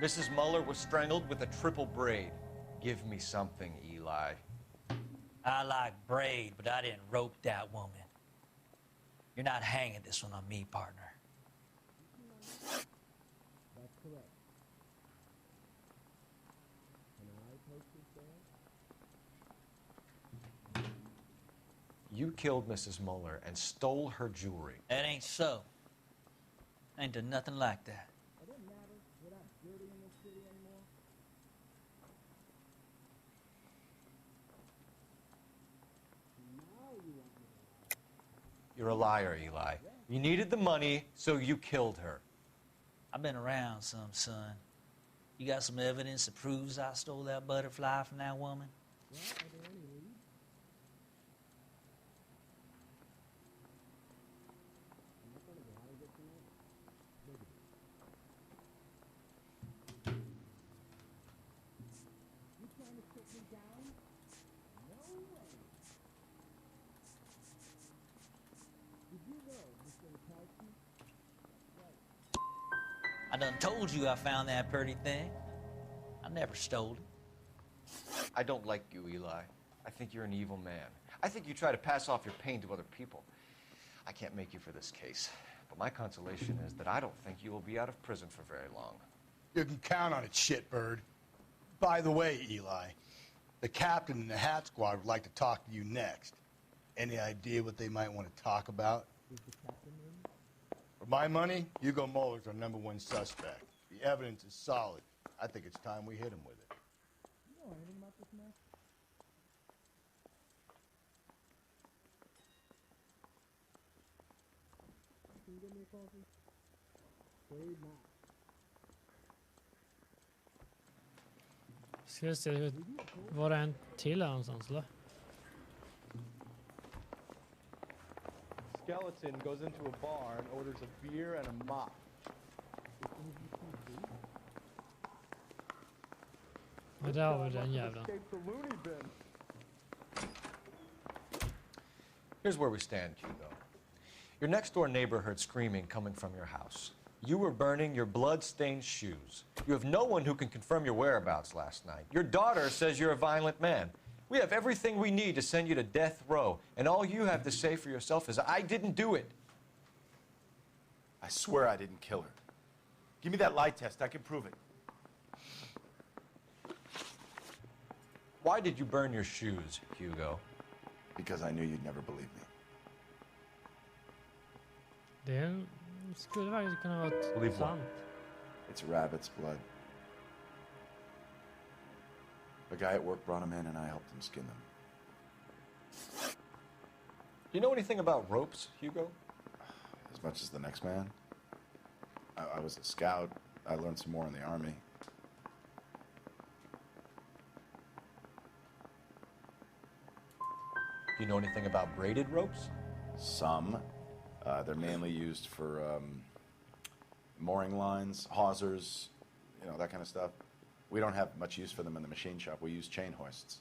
Mrs. Muller was strangled with a triple braid. Give me something, Eli. I like braid, but I didn't rope that woman. You're not hanging this one on me, partner. That's correct. Can I post this there? You killed Mrs. Muller and stole her jewelry. That ain't so. I ain't done nothing like that. It doesn't matter. We're not dirty in this city anymore. Now you want me to lie. You're a liar, Eli. You needed the money, so you killed her. I've been around some, son. You got some evidence that proves I stole that butterfly from that woman? Well, are there any leads? I'm not gonna lie to tonight. Look at it. You trying to put me down? No way. Did you know, Mr. Rakowski? Right. I done told you I found that pretty thing. I never stole it. I don't like you, Eli. I think you're an evil man. I think you try to pass off your pain to other people. I can't make you for this case, but my consolation is that I don't think you will be out of prison for very long. You can count on it, shitbird. By the way, Eli, the captain and the hat squad would like to talk to you next. Any idea what they might want to talk about? Is the captain in? For my money, Hugo Muller's our #1 suspect. The evidence is solid. I think it's time we hit him with it. You know anything about this mess? Can you get me a coffee? Afraid not. Ska vi se, var det en till här någonstans, eller? Skeleton goes into a bar and orders a beer and a mop. Men där har vi den jävla. Escaped the loony bin. Here's where we stand, Hugo. Your next-door neighbor heard screaming coming from your house. You were burning your blood-stained shoes. You have no one who can confirm your whereabouts last night. Your daughter says you're a violent man. We have everything we need to send you to death row, and all you have to say for yourself is, I didn't do it. I swear I didn't kill her. Give me that lie test. I can prove it. Why did you burn your shoes, Hugo? Because I knew you'd never believe me. Det skulle faktiskt kunna vara Believe what? sant. It's rabbit's blood. A guy at work brought him in and I helped him skin them. Do you know anything about ropes, Hugo? As much as the next man. I was a scout. I learned some more in the army. Do you know anything about braided ropes? Some. They're mainly used for mooring lines, hawsers, you know, that kind of stuff. We don't have much use for them in the machine shop. We use chain hoists.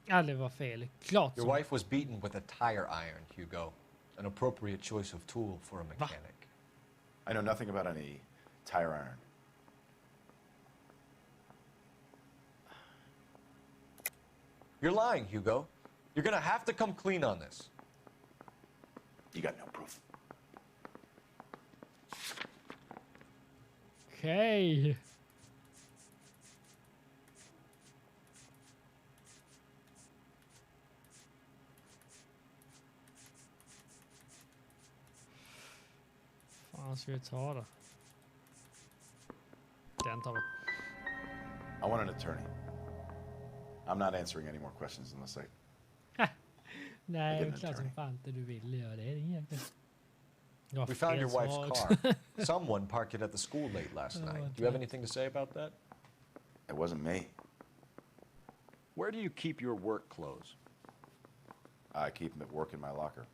Ja, det var fel. Klart Your som... wife was beaten with a tire iron, Hugo. An appropriate choice of tool for a mechanic. I know nothing about any tire iron. You're lying, Hugo. You're gonna have to come clean on this. You got no proof. Okej. Fan ska vi ta det? Den tar vi. I want an attorney. I'm not answering any more questions unless I... Nej, Get an klart som attorney. fan inte du vill göra det. Det är inget. We found your wife's car. Someone parked it at the school late last night. Do you have anything to say about that? It wasn't me. Where do you keep your work clothes? I keep them at work in my locker.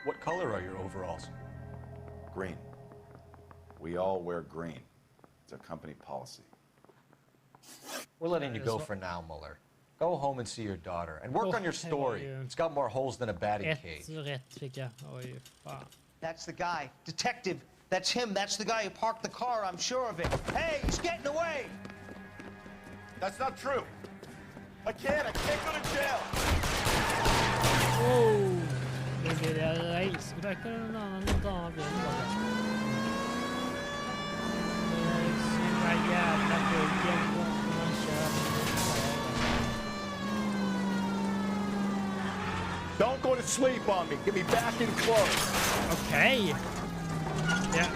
What color are your overalls? Green. We all wear green. It's a company policy. We're letting you go for now, Mueller. Go home and see your daughter. And work on your story. It's got more holes than a batting cage. Rätt fick jag. Oj, fan. That's the guy. Detective. That's him. That's the guy who parked the car. I'm sure of it. Hey, he's getting away. That's not true. I can't go to jail. Oh, nu blir det race. Det verkar någon annan bil borta. Det är såna jävla buggen när man kör. Don't go to sleep on me. Get me back in close. Okej. Ja.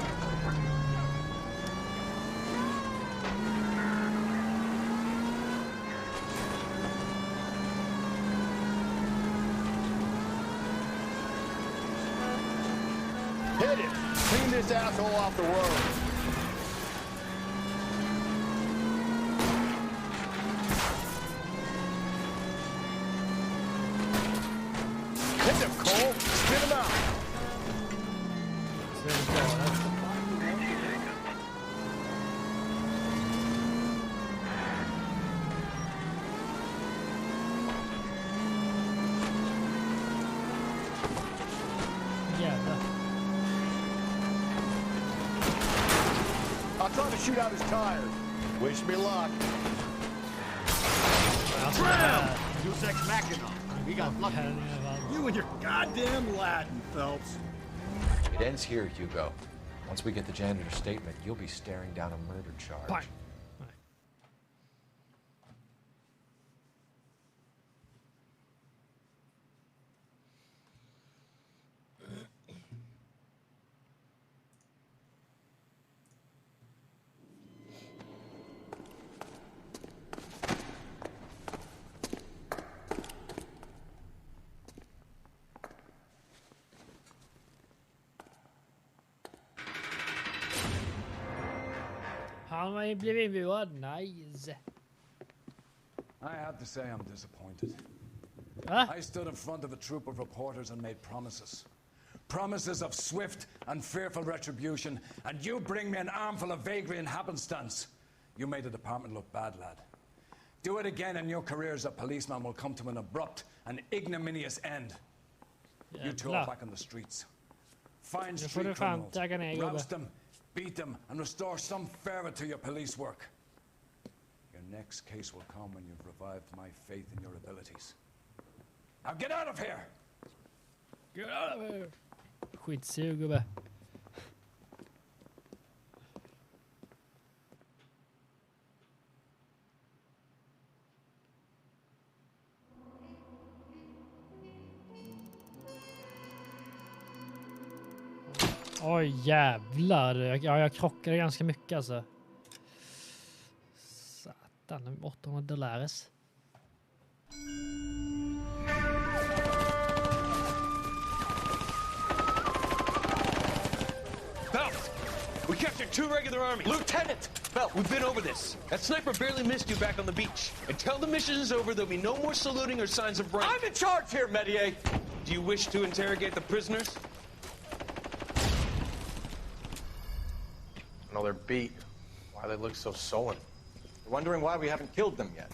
Hit it. Clean this asshole off the road. Hit him, Cole. Spin him out. Jävlar. I'll try to shoot out his tires. Wish me luck. Tram! Deus Ex Machina. We got lucky. You and your goddamn Latin, Phelps. It ends here, Hugo. Once we get the janitor's statement, you'll be staring down a murder charge. Fine. Han har ju blivit inbjuden. Nice. I have to say I'm disappointed. Huh? I stood in front of a troop of reporters and made promises. Promises of swift and fearful retribution, and you bring me an armful of vagary and happenstance. You made the department look bad, lad. Do it again and your career as a policeman will come to an abrupt and ignominious end. You two are back on the streets. Find street criminals, roust them, beat them, and restore some fervor to your police work. Your next case will come when you've revived my faith in your abilities. Now get out of here! Get out of here! Skitsug gubbe. Oj jävlar. Ja, jag krockade ganska mycket alltså. Satan, $800. Phelps! We captured 2 regular armies! Lieutenant! Well, we've been over this. That sniper barely missed you back on the beach. Until the mission is over, there'll be no more saluting or signs of rank. I'm in charge here, Medier. Do you wish to interrogate the prisoners? No, they're beat. Why they look so sullen? You're wondering why we haven't killed them yet.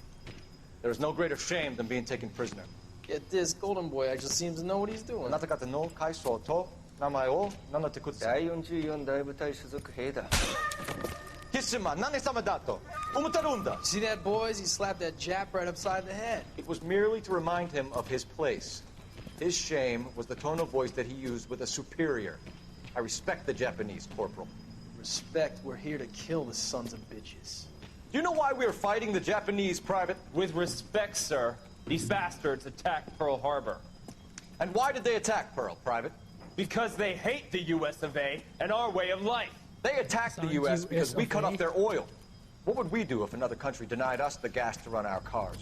There's no greater shame than being taken prisoner. Get this, Golden Boy actually seems to know what he's doing. See that, boys? He slapped that Jap right upside the head. It was merely to remind him of his place. His shame was the tone of voice that he used with a superior. I respect the Japanese, Corporal. Respect, we're here to kill the sons of bitches. Do you know why we are fighting the Japanese, Private? With respect, sir, these bastards attacked Pearl Harbor. And why did they attack Pearl, Private? Because they hate the US of A and our way of life. They attacked the US because we cut off their oil. What would we do if another country denied us the gas to run our cars?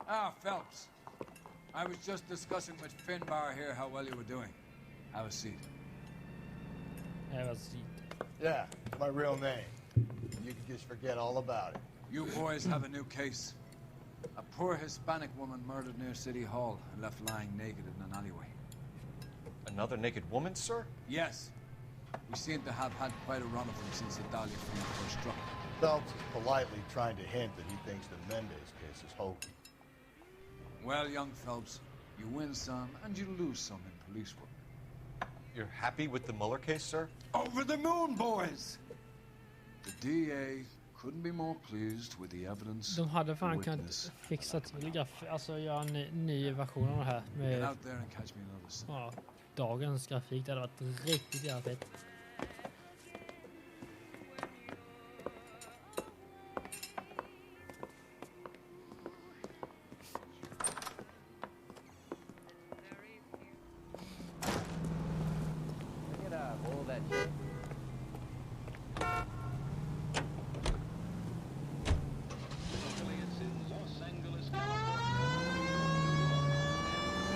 Ah, Phelps. I was just discussing with Finbar here how well you were doing. Have a seat. Have a seat. Yeah, it's my real name. You can just forget all about it. You boys have a new case. A poor Hispanic woman murdered near City Hall and left lying naked in an alleyway. Another naked woman, sir? Yes. We seem to have had quite a run of them since the Dahlia feud first struck. Phelps is politely trying to hint that he thinks the Mendez case is hokey. Well, young Phelps, you win some and you lose some in police work. You're happy with the Mueller case, sir? Over the moon, boys! The DA couldn't be more pleased with the evidence. De hade fan kunnat fixa till alltså göra en ny version av det här med ja, dagens grafik. Det hade varit riktigt jävla fett.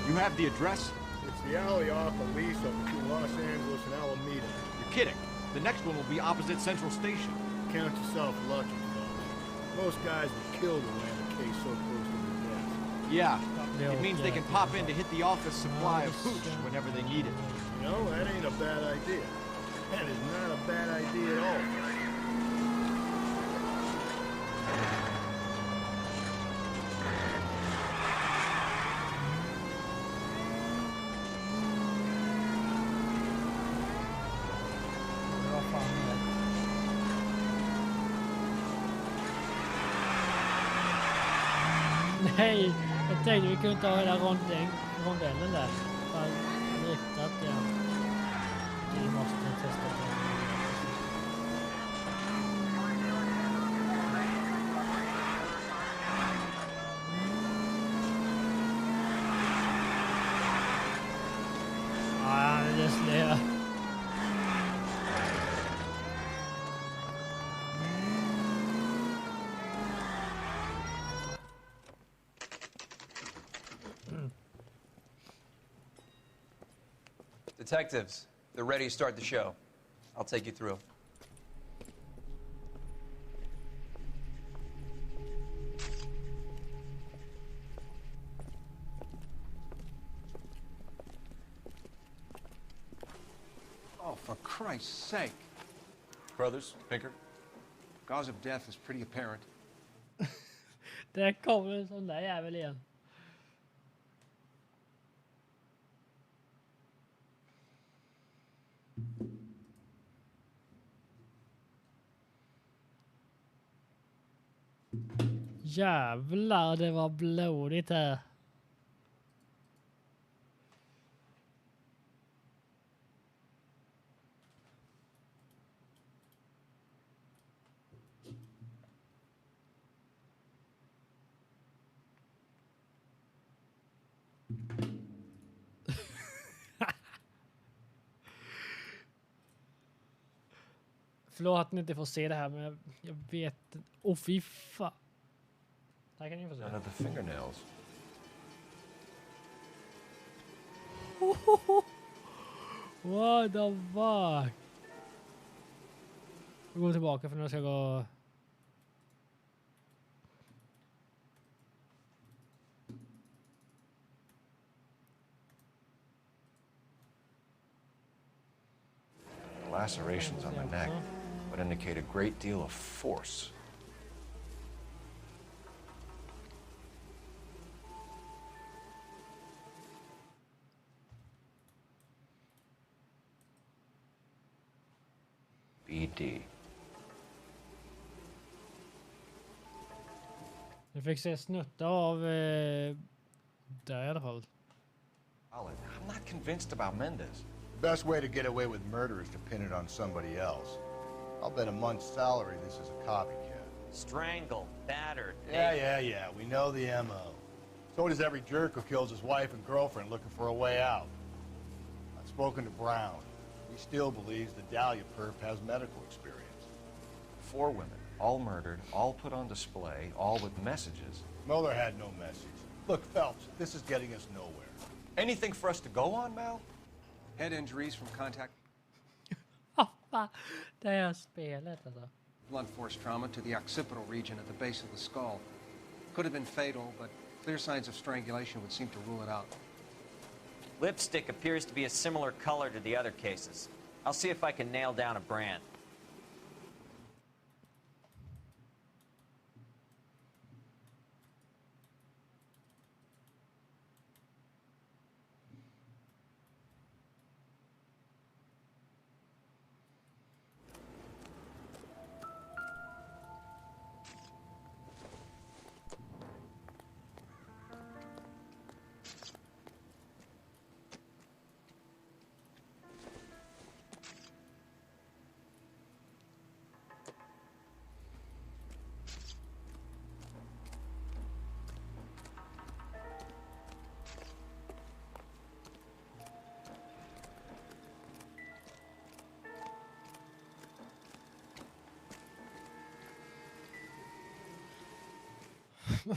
You have the address? It's the alley off Aliso between Los Angeles and Alameda. You're kidding. The next one will be opposite Central Station. Count yourself lucky, fellas. Most guys would kill to land a case so close to their death. Yeah. It means they can pop in to hit the office supply of hooch whenever they need it. You know, that ain't a bad idea. That is not a bad idea at all. Nej, jag tänkte vi kunde ta hela rondellen där. Bara riktat, ja. Vi måste testa det. Ja, det är slä. Detectives, they're ready to start the show. I'll take you through. Oh, for Christ's sake. Brothers, Pinker? Cause of death is pretty apparent. Det kommer en sån där jävel igen. Jävlar, det var blodigt här. Förlåt att ni inte får se det här, men jag vet... Åh, fy fan. Här kan ni få se. None of the fingernails. What the fuck? Jag går tillbaka för nu ska jag gå... The lacerations on my neck would indicate a great deal of force. BD. Jag fick se snuttar av där i alla fall. I'm not convinced about Mendez. The best way to get away with murder is to pin it on somebody else. I'll bet a month's salary this is a copycat. Strangled, battered. Yeah. We know the M.O. So does every jerk who kills his wife and girlfriend looking for a way out. I've spoken to Brown. He still believes the Dahlia perp has medical experience. 4 women, all murdered, all put on display, all with messages. Mueller had no message. Look, Phelps, this is getting us nowhere. Anything for us to go on, Mal? Head injuries from contact. Det är spelet alltså. Blunt force trauma to the occipital region at the base of the skull. Could have been fatal, but clear signs of strangulation would seem to rule it out. Lipstick appears to be a similar color to the other cases. I'll see if I can nail down a brand.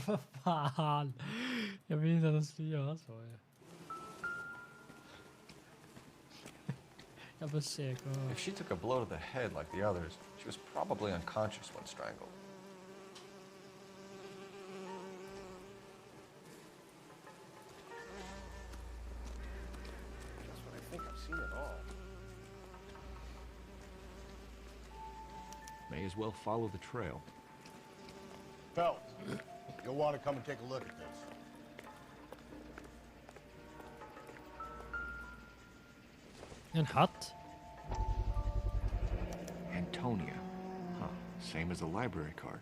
Vad fan? Jag vill inte att de skulle göra så. Jag försöker... If she took a blow to the head like the others, she was probably unconscious when strangled. That's what I think. I've seen it all. May as well follow the trail. Phelps, you'll want to come and take a look at this. En hatt. Antonia. Huh. Same as a library card.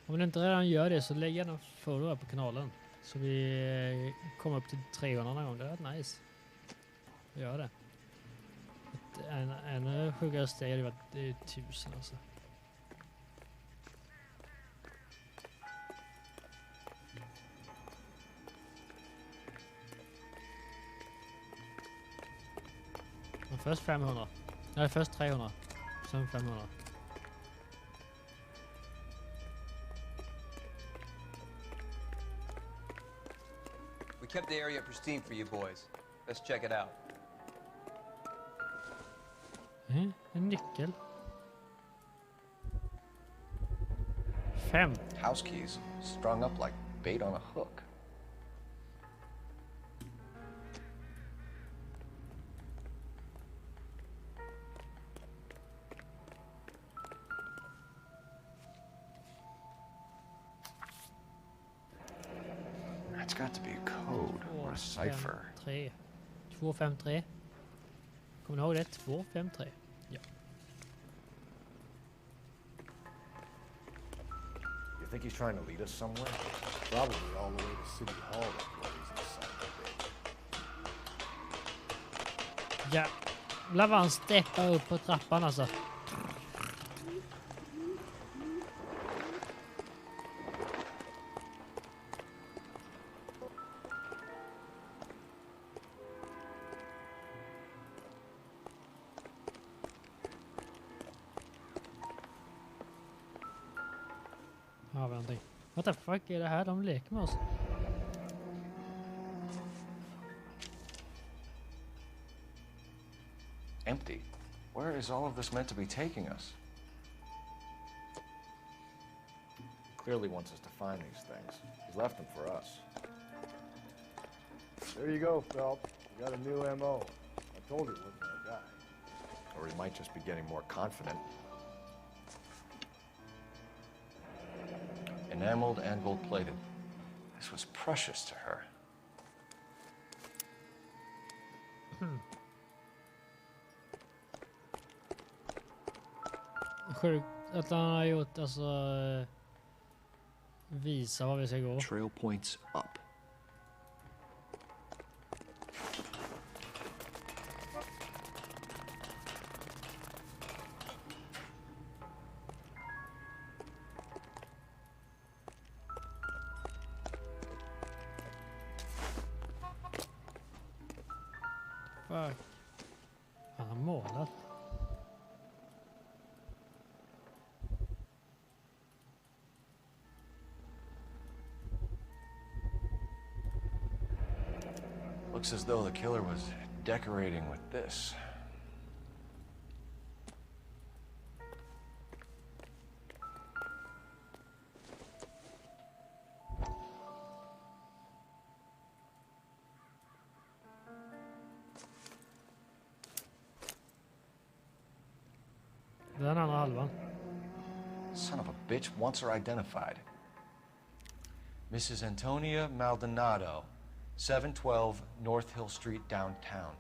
Om ni inte redan gör det så lägg gärna follow här på kanalen. Så vi kommer upp till 300 någon gång. Det är rätt nice. Gör det. En sjukare steg hade varit 1000 alltså. Först 500. Nej, först 300. Sen 500. We kept the area pristine for you boys. Let's check it out. En nyckel. 5. House keys strung up like bait on a hook. That's got to be a code or a cipher. 253. Kommer ni ihåg det? 253. Ja. You think he's trying to lead us somewhere? Probably all the way to City Hall. That blazing son of a bitch. Jävlar vad han steppar upp på trappan alltså. Har vi någonting? What the fuck är det här? De leker med oss. Empty. Where is all of this meant to be taking us? Clearly wants us to find these things. He's left them for us. There you go, Phelps. You got a new M.O. I told you it wasn't our guy. Or he might just be getting more confident. Enameled and gold-plated. This was precious to her. Sjukt att han har gjort, alltså, visa var vi ska gå. Trail points up. Fuck. Han har målat. Looks as though the killer was decorating with this. Den andra halvan. Son of a bitch wants her identified. Mrs. Antonia Maldonado, 712 North Hill Street, downtown.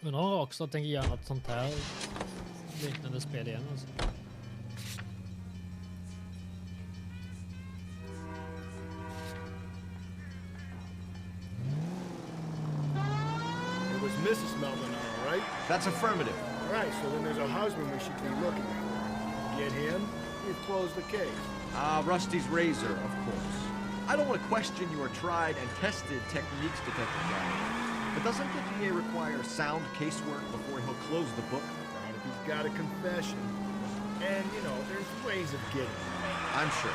Undrar om också tänker göra något sånt här liknande spel igen. Alltså. It was Mrs. Maldonado, right? That's affirmative. Right, so then there's a husband we should be looking for. Get him, we've closed the case. Rusty's razor, of course. I don't want to question your tried and tested techniques, Detective Brown. But doesn't the DA require sound casework before he'll close the book? Right, if he's got a confession. And, you know, there's ways of getting it. I'm sure.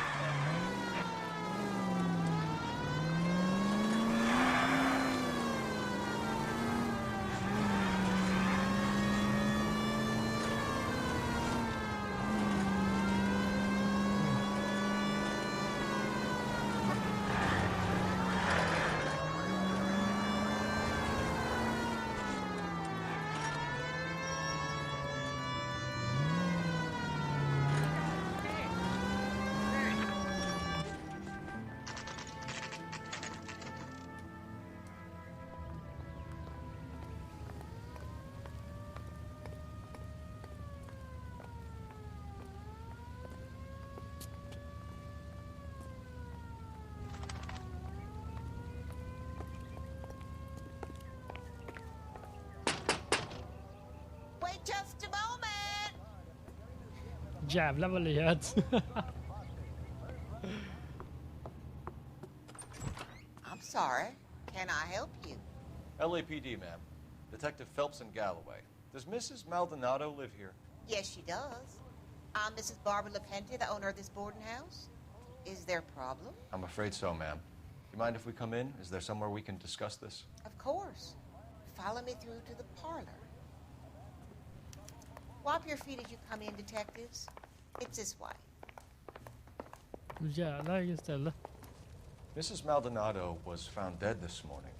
Just a moment. Jävlar vad lyhört. I'm sorry. Can I help you? LAPD, ma'am. Detective Phelps and Galloway. Does Mrs. Maldonado live here? Yes, she does. I'm Mrs. Barbara LaPente, the owner of this boarding house. Is there a problem? I'm afraid so, ma'am. You mind if we come in? Is there somewhere we can discuss this? Of course. Follow me through to the parlor. Wipe your feet as you come in, detectives. It's this way. Jävlar vilket ställe. Mrs. Maldonado was found dead this morning.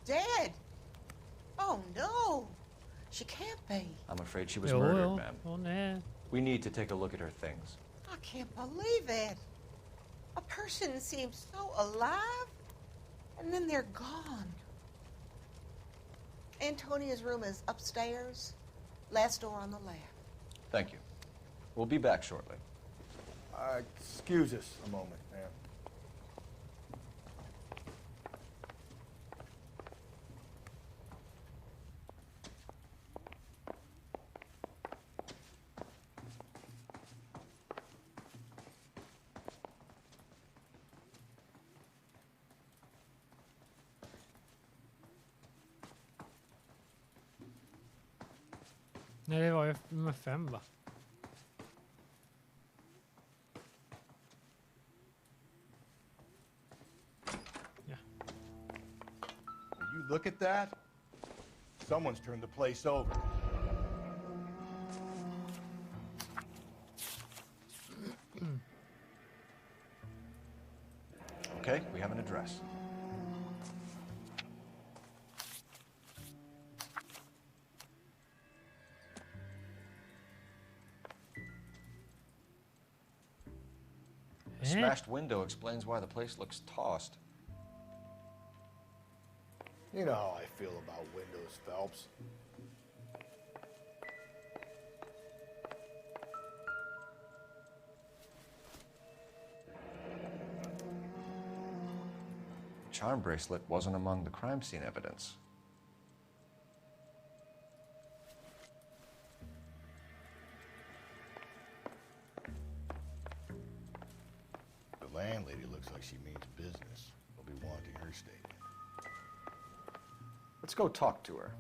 Dead? Oh, no. She can't be. I'm afraid she was murdered, ma'am. Oh, no. We need to take a look at her things. I can't believe it. A person seems so alive, and then they're gone. Antonia's room is upstairs. Last door on the left. Thank you. We'll be back shortly. Excuse us a moment, ma'am. Nej, det var ju nummer 5 va? Ja. Will you look at that? Someone's turned the place over. Okay, we have an address. The smashed window explains why the place looks tossed. You know how I feel about windows, Phelps. The charm bracelet wasn't among the crime scene evidence. The landlady looks like she means business. They'll be wanting her statement. Let's go talk to her.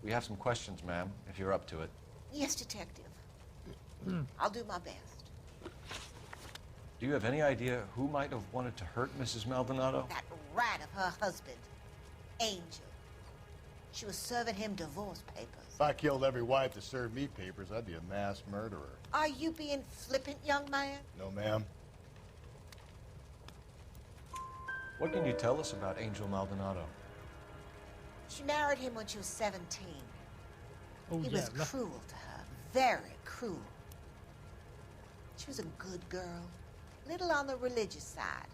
We have some questions, ma'am, if you're up to it. Yes, Detective. I'll do my best. Do you have any idea who might have wanted to hurt Mrs. Maldonado? That rat of her husband, Angel. She was serving him divorce papers. If I killed every wife to serve me papers, I'd be a mass murderer. Are you being flippant, young man? No, ma'am. What can you tell us about Angel Maldonado? She married him when she was 17. Oh, He was cruel to her, very cruel. She was a good girl, little on the religious side,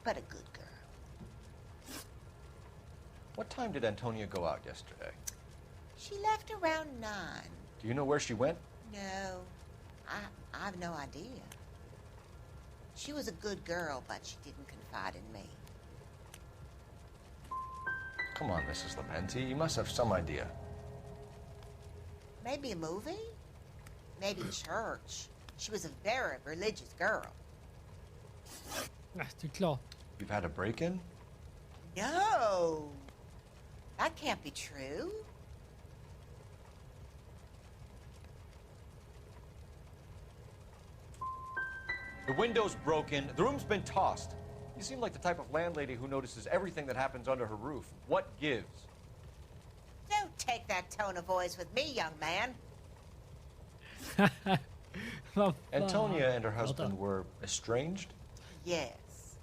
but a good girl. What time did Antonia go out yesterday? She left around 9. Do you know where she went? No, I have no idea. She was a good girl, but she didn't confide in me. Come on, Mrs. Lepenti, you must have some idea. Maybe a movie? Maybe church. She was a very religious girl. Nej, det är klart. You've had a break-in? No! That can't be true. The window's broken, the room's been tossed. You seem like the type of landlady who notices everything that happens under her roof. What gives? Don't take that tone of voice with me, young man. Antonia and her husband were estranged? Yes.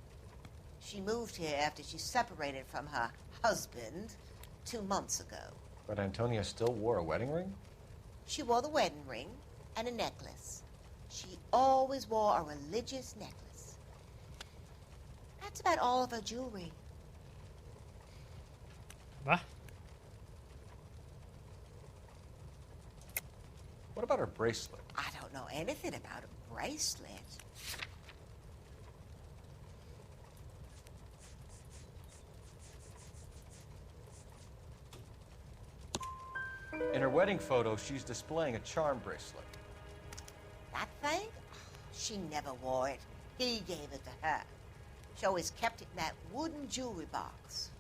She moved here after she separated from her husband 2 months ago. But Antonia still wore a wedding ring? She wore the wedding ring and a necklace. She always wore a religious necklace. That's about all of her jewelry. Va? What about her bracelet? I don't know anything about a bracelet. In her wedding photo, she's displaying a charm bracelet. That thing? She never wore it. He gave it to her. She always kept it in that wooden jewelry box.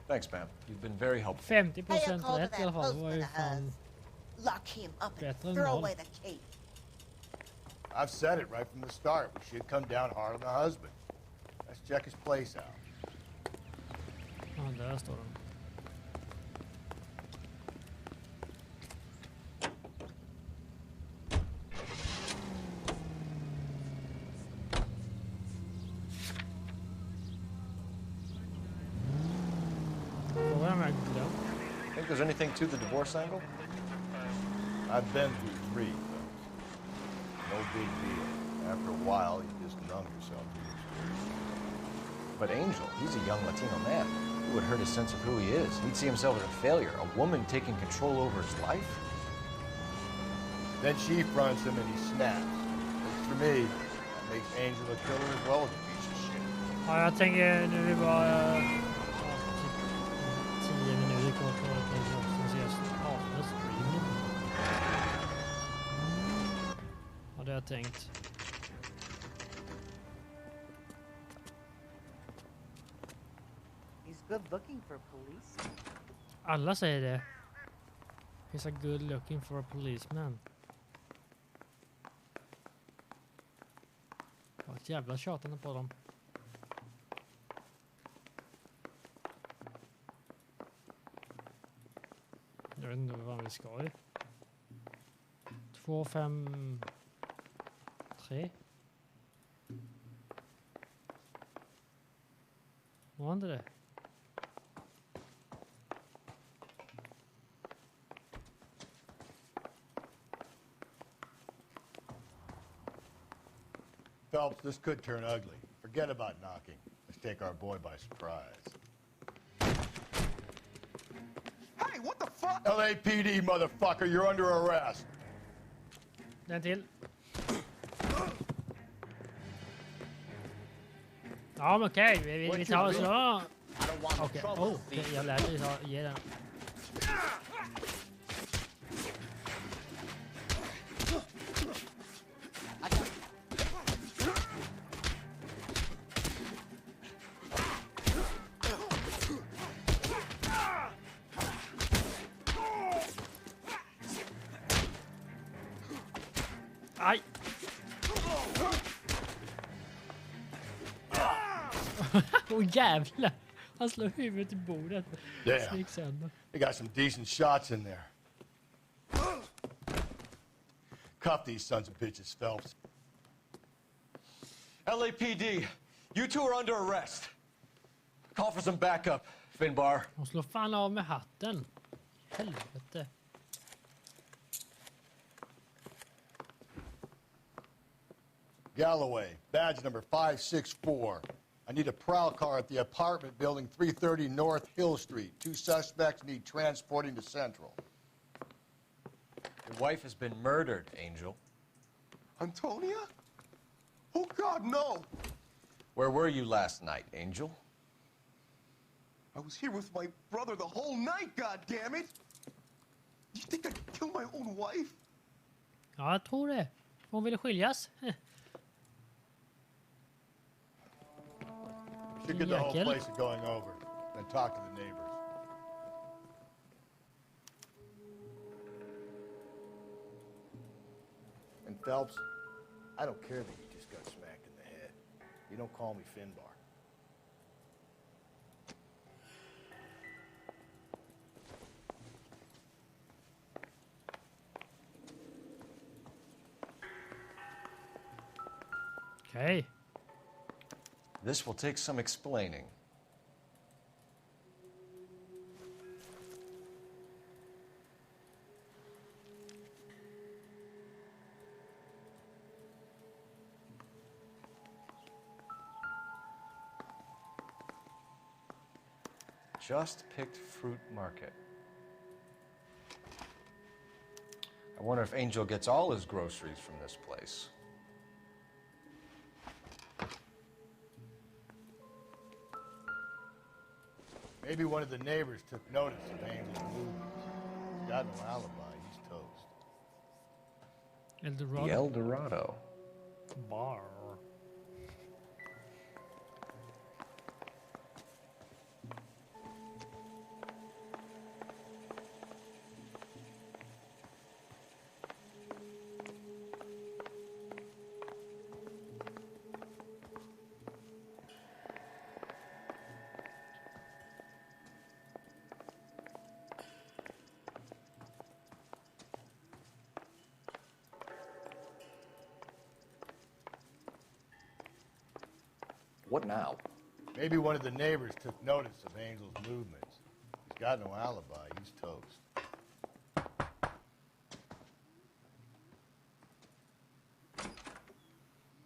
Thanks, ma'am. You've been very helpful. 50% rätt i alla fall. Det var ju fan Lock him up bättre and än throw noll. away the key. I've said it right from the start. We should come down hard on the husband. Let's check his place out. Ja, där står den. Think there's anything to the divorce angle? I've been through 3 of those. No big deal. After a while, you just numb yourself to the experience. But Angel, he's a young Latino man. It would hurt his sense of who he is. He'd see himself as a failure, a woman taking control over his life. Then she fronts him and he snaps. Looks for me, that makes Angel a killer as well as a piece of shit. Ja, jag tänker nu är vi bara 10 minuter kvar på sen ses avsnittet streamen. det jag tänkt. He's good looking for a policeman. Alla säger det. He's a good looking for a policeman. Vad ett jävla tjatande på dem. Jag vet inte vad vi ska i. 2, 5, 3. Var inte det? Phelps, this could turn ugly. Forget about knocking. Let's take our boy by surprise. Hey, what the fuck? LAPD, motherfucker, you're under arrest. Den till. Ja, men okej. Vi tar oss så. Okej, jag lärde mig att ge den. Aj! Jävlar! Han slår huvudet i bordet. Damn. They got some decent shots in there. Cuff these sons of bitches, Phelps. LAPD, you two are under arrest. Call for some backup, Finbar. De slår fan av med hatten. Helvete. Galloway, badge number 564. I need a prowl car at the apartment building 330 North Hill Street. 2 suspects need transporting to Central. Your wife has been murdered, Angel. Antonia? Oh, God, no! Where were you last night, Angel? I was here with my brother the whole night, goddammit! You think I'd kill my own wife? Ja, jag tror det. Hon ville skiljas. Should get the whole place going over, then talk to the neighbors. And Phelps, I don't care that you just got smacked in the head. You don't call me Finbar. Okay. This will take some explaining. Just picked fruit market. I wonder if Angel gets all his groceries from this place. Maybe one of the neighbors took notice of Angel's movements. He's got no alibi. He's toast. El Dorado. The El Dorado. Bar. What now? Maybe one of the neighbors took notice of Angel's movements. He's got no alibi. He's toast.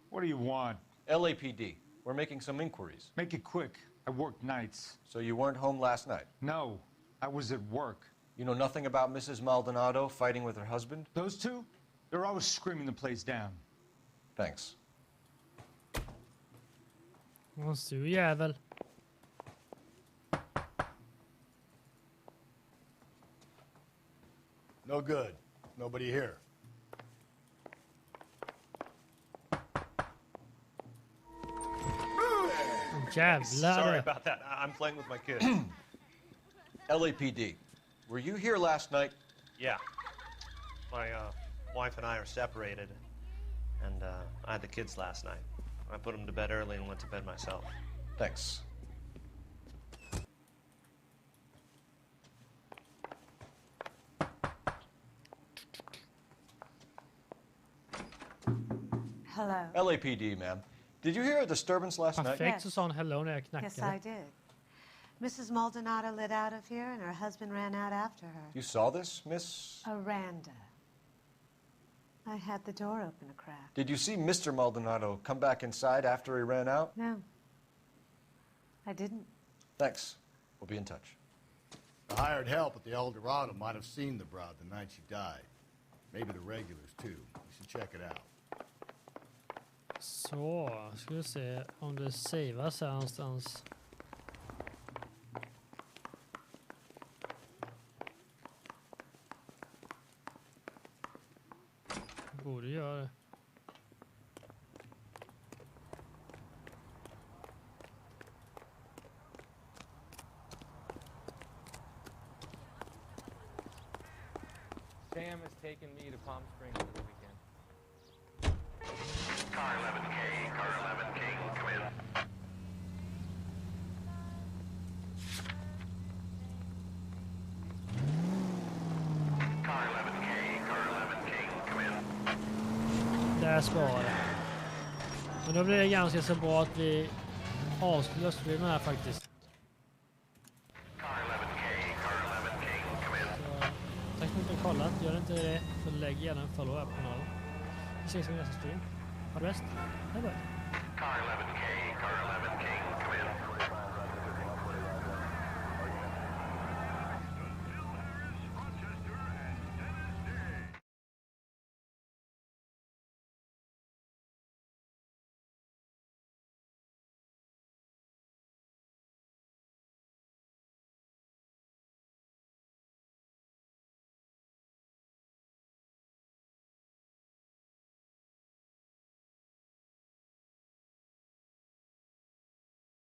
What do you want? LAPD. We're making some inquiries. Make it quick. I work nights. So you weren't home last night? No, I was at work. You know nothing about Mrs. Maldonado fighting with her husband? Those two? They're always screaming the place down. Thanks. Vad sur jävel. No good. Nobody here. Jävlar. Sorry about that. I'm playing with my kids. LAPD. Were you here last night? Yeah. My wife and I are separated, and I had the kids last night. I put them to bed early and went to bed myself. Thanks. Hello. LAPD, ma'am. Did you hear a disturbance last night? Perfekt, så sa hon hello när jag knackade. Yes, I did. Mrs. Maldonado lit out of here, and her husband ran out after her. You saw this, Miss? Aranda. I had the door open a crack. Did you see Mr. Maldonado come back inside after he ran out? No. I didn't. Thanks. We'll be in touch. The hired help at the El Dorado might have seen the broad the night she died. Maybe the regulars, too. You should check it out. Så, ska vi se om det savas här någonstans. Borde göra det. Sam has taken me to Palm Springs for the weekend. Car 11K, car 11 King, come in. Car 11K, car 11 King, come in. Där sparar det. Men då blir det ganska så bra att vi avslutar streamen här faktiskt. Car 11K, car 11 King, come in. Så, tack för att ni har kollat. Gör inte det så lägg gärna en follow här på kanalen. Vi ses i nästa stream. Ha det bäst. Hej bye. Car 11K, car 11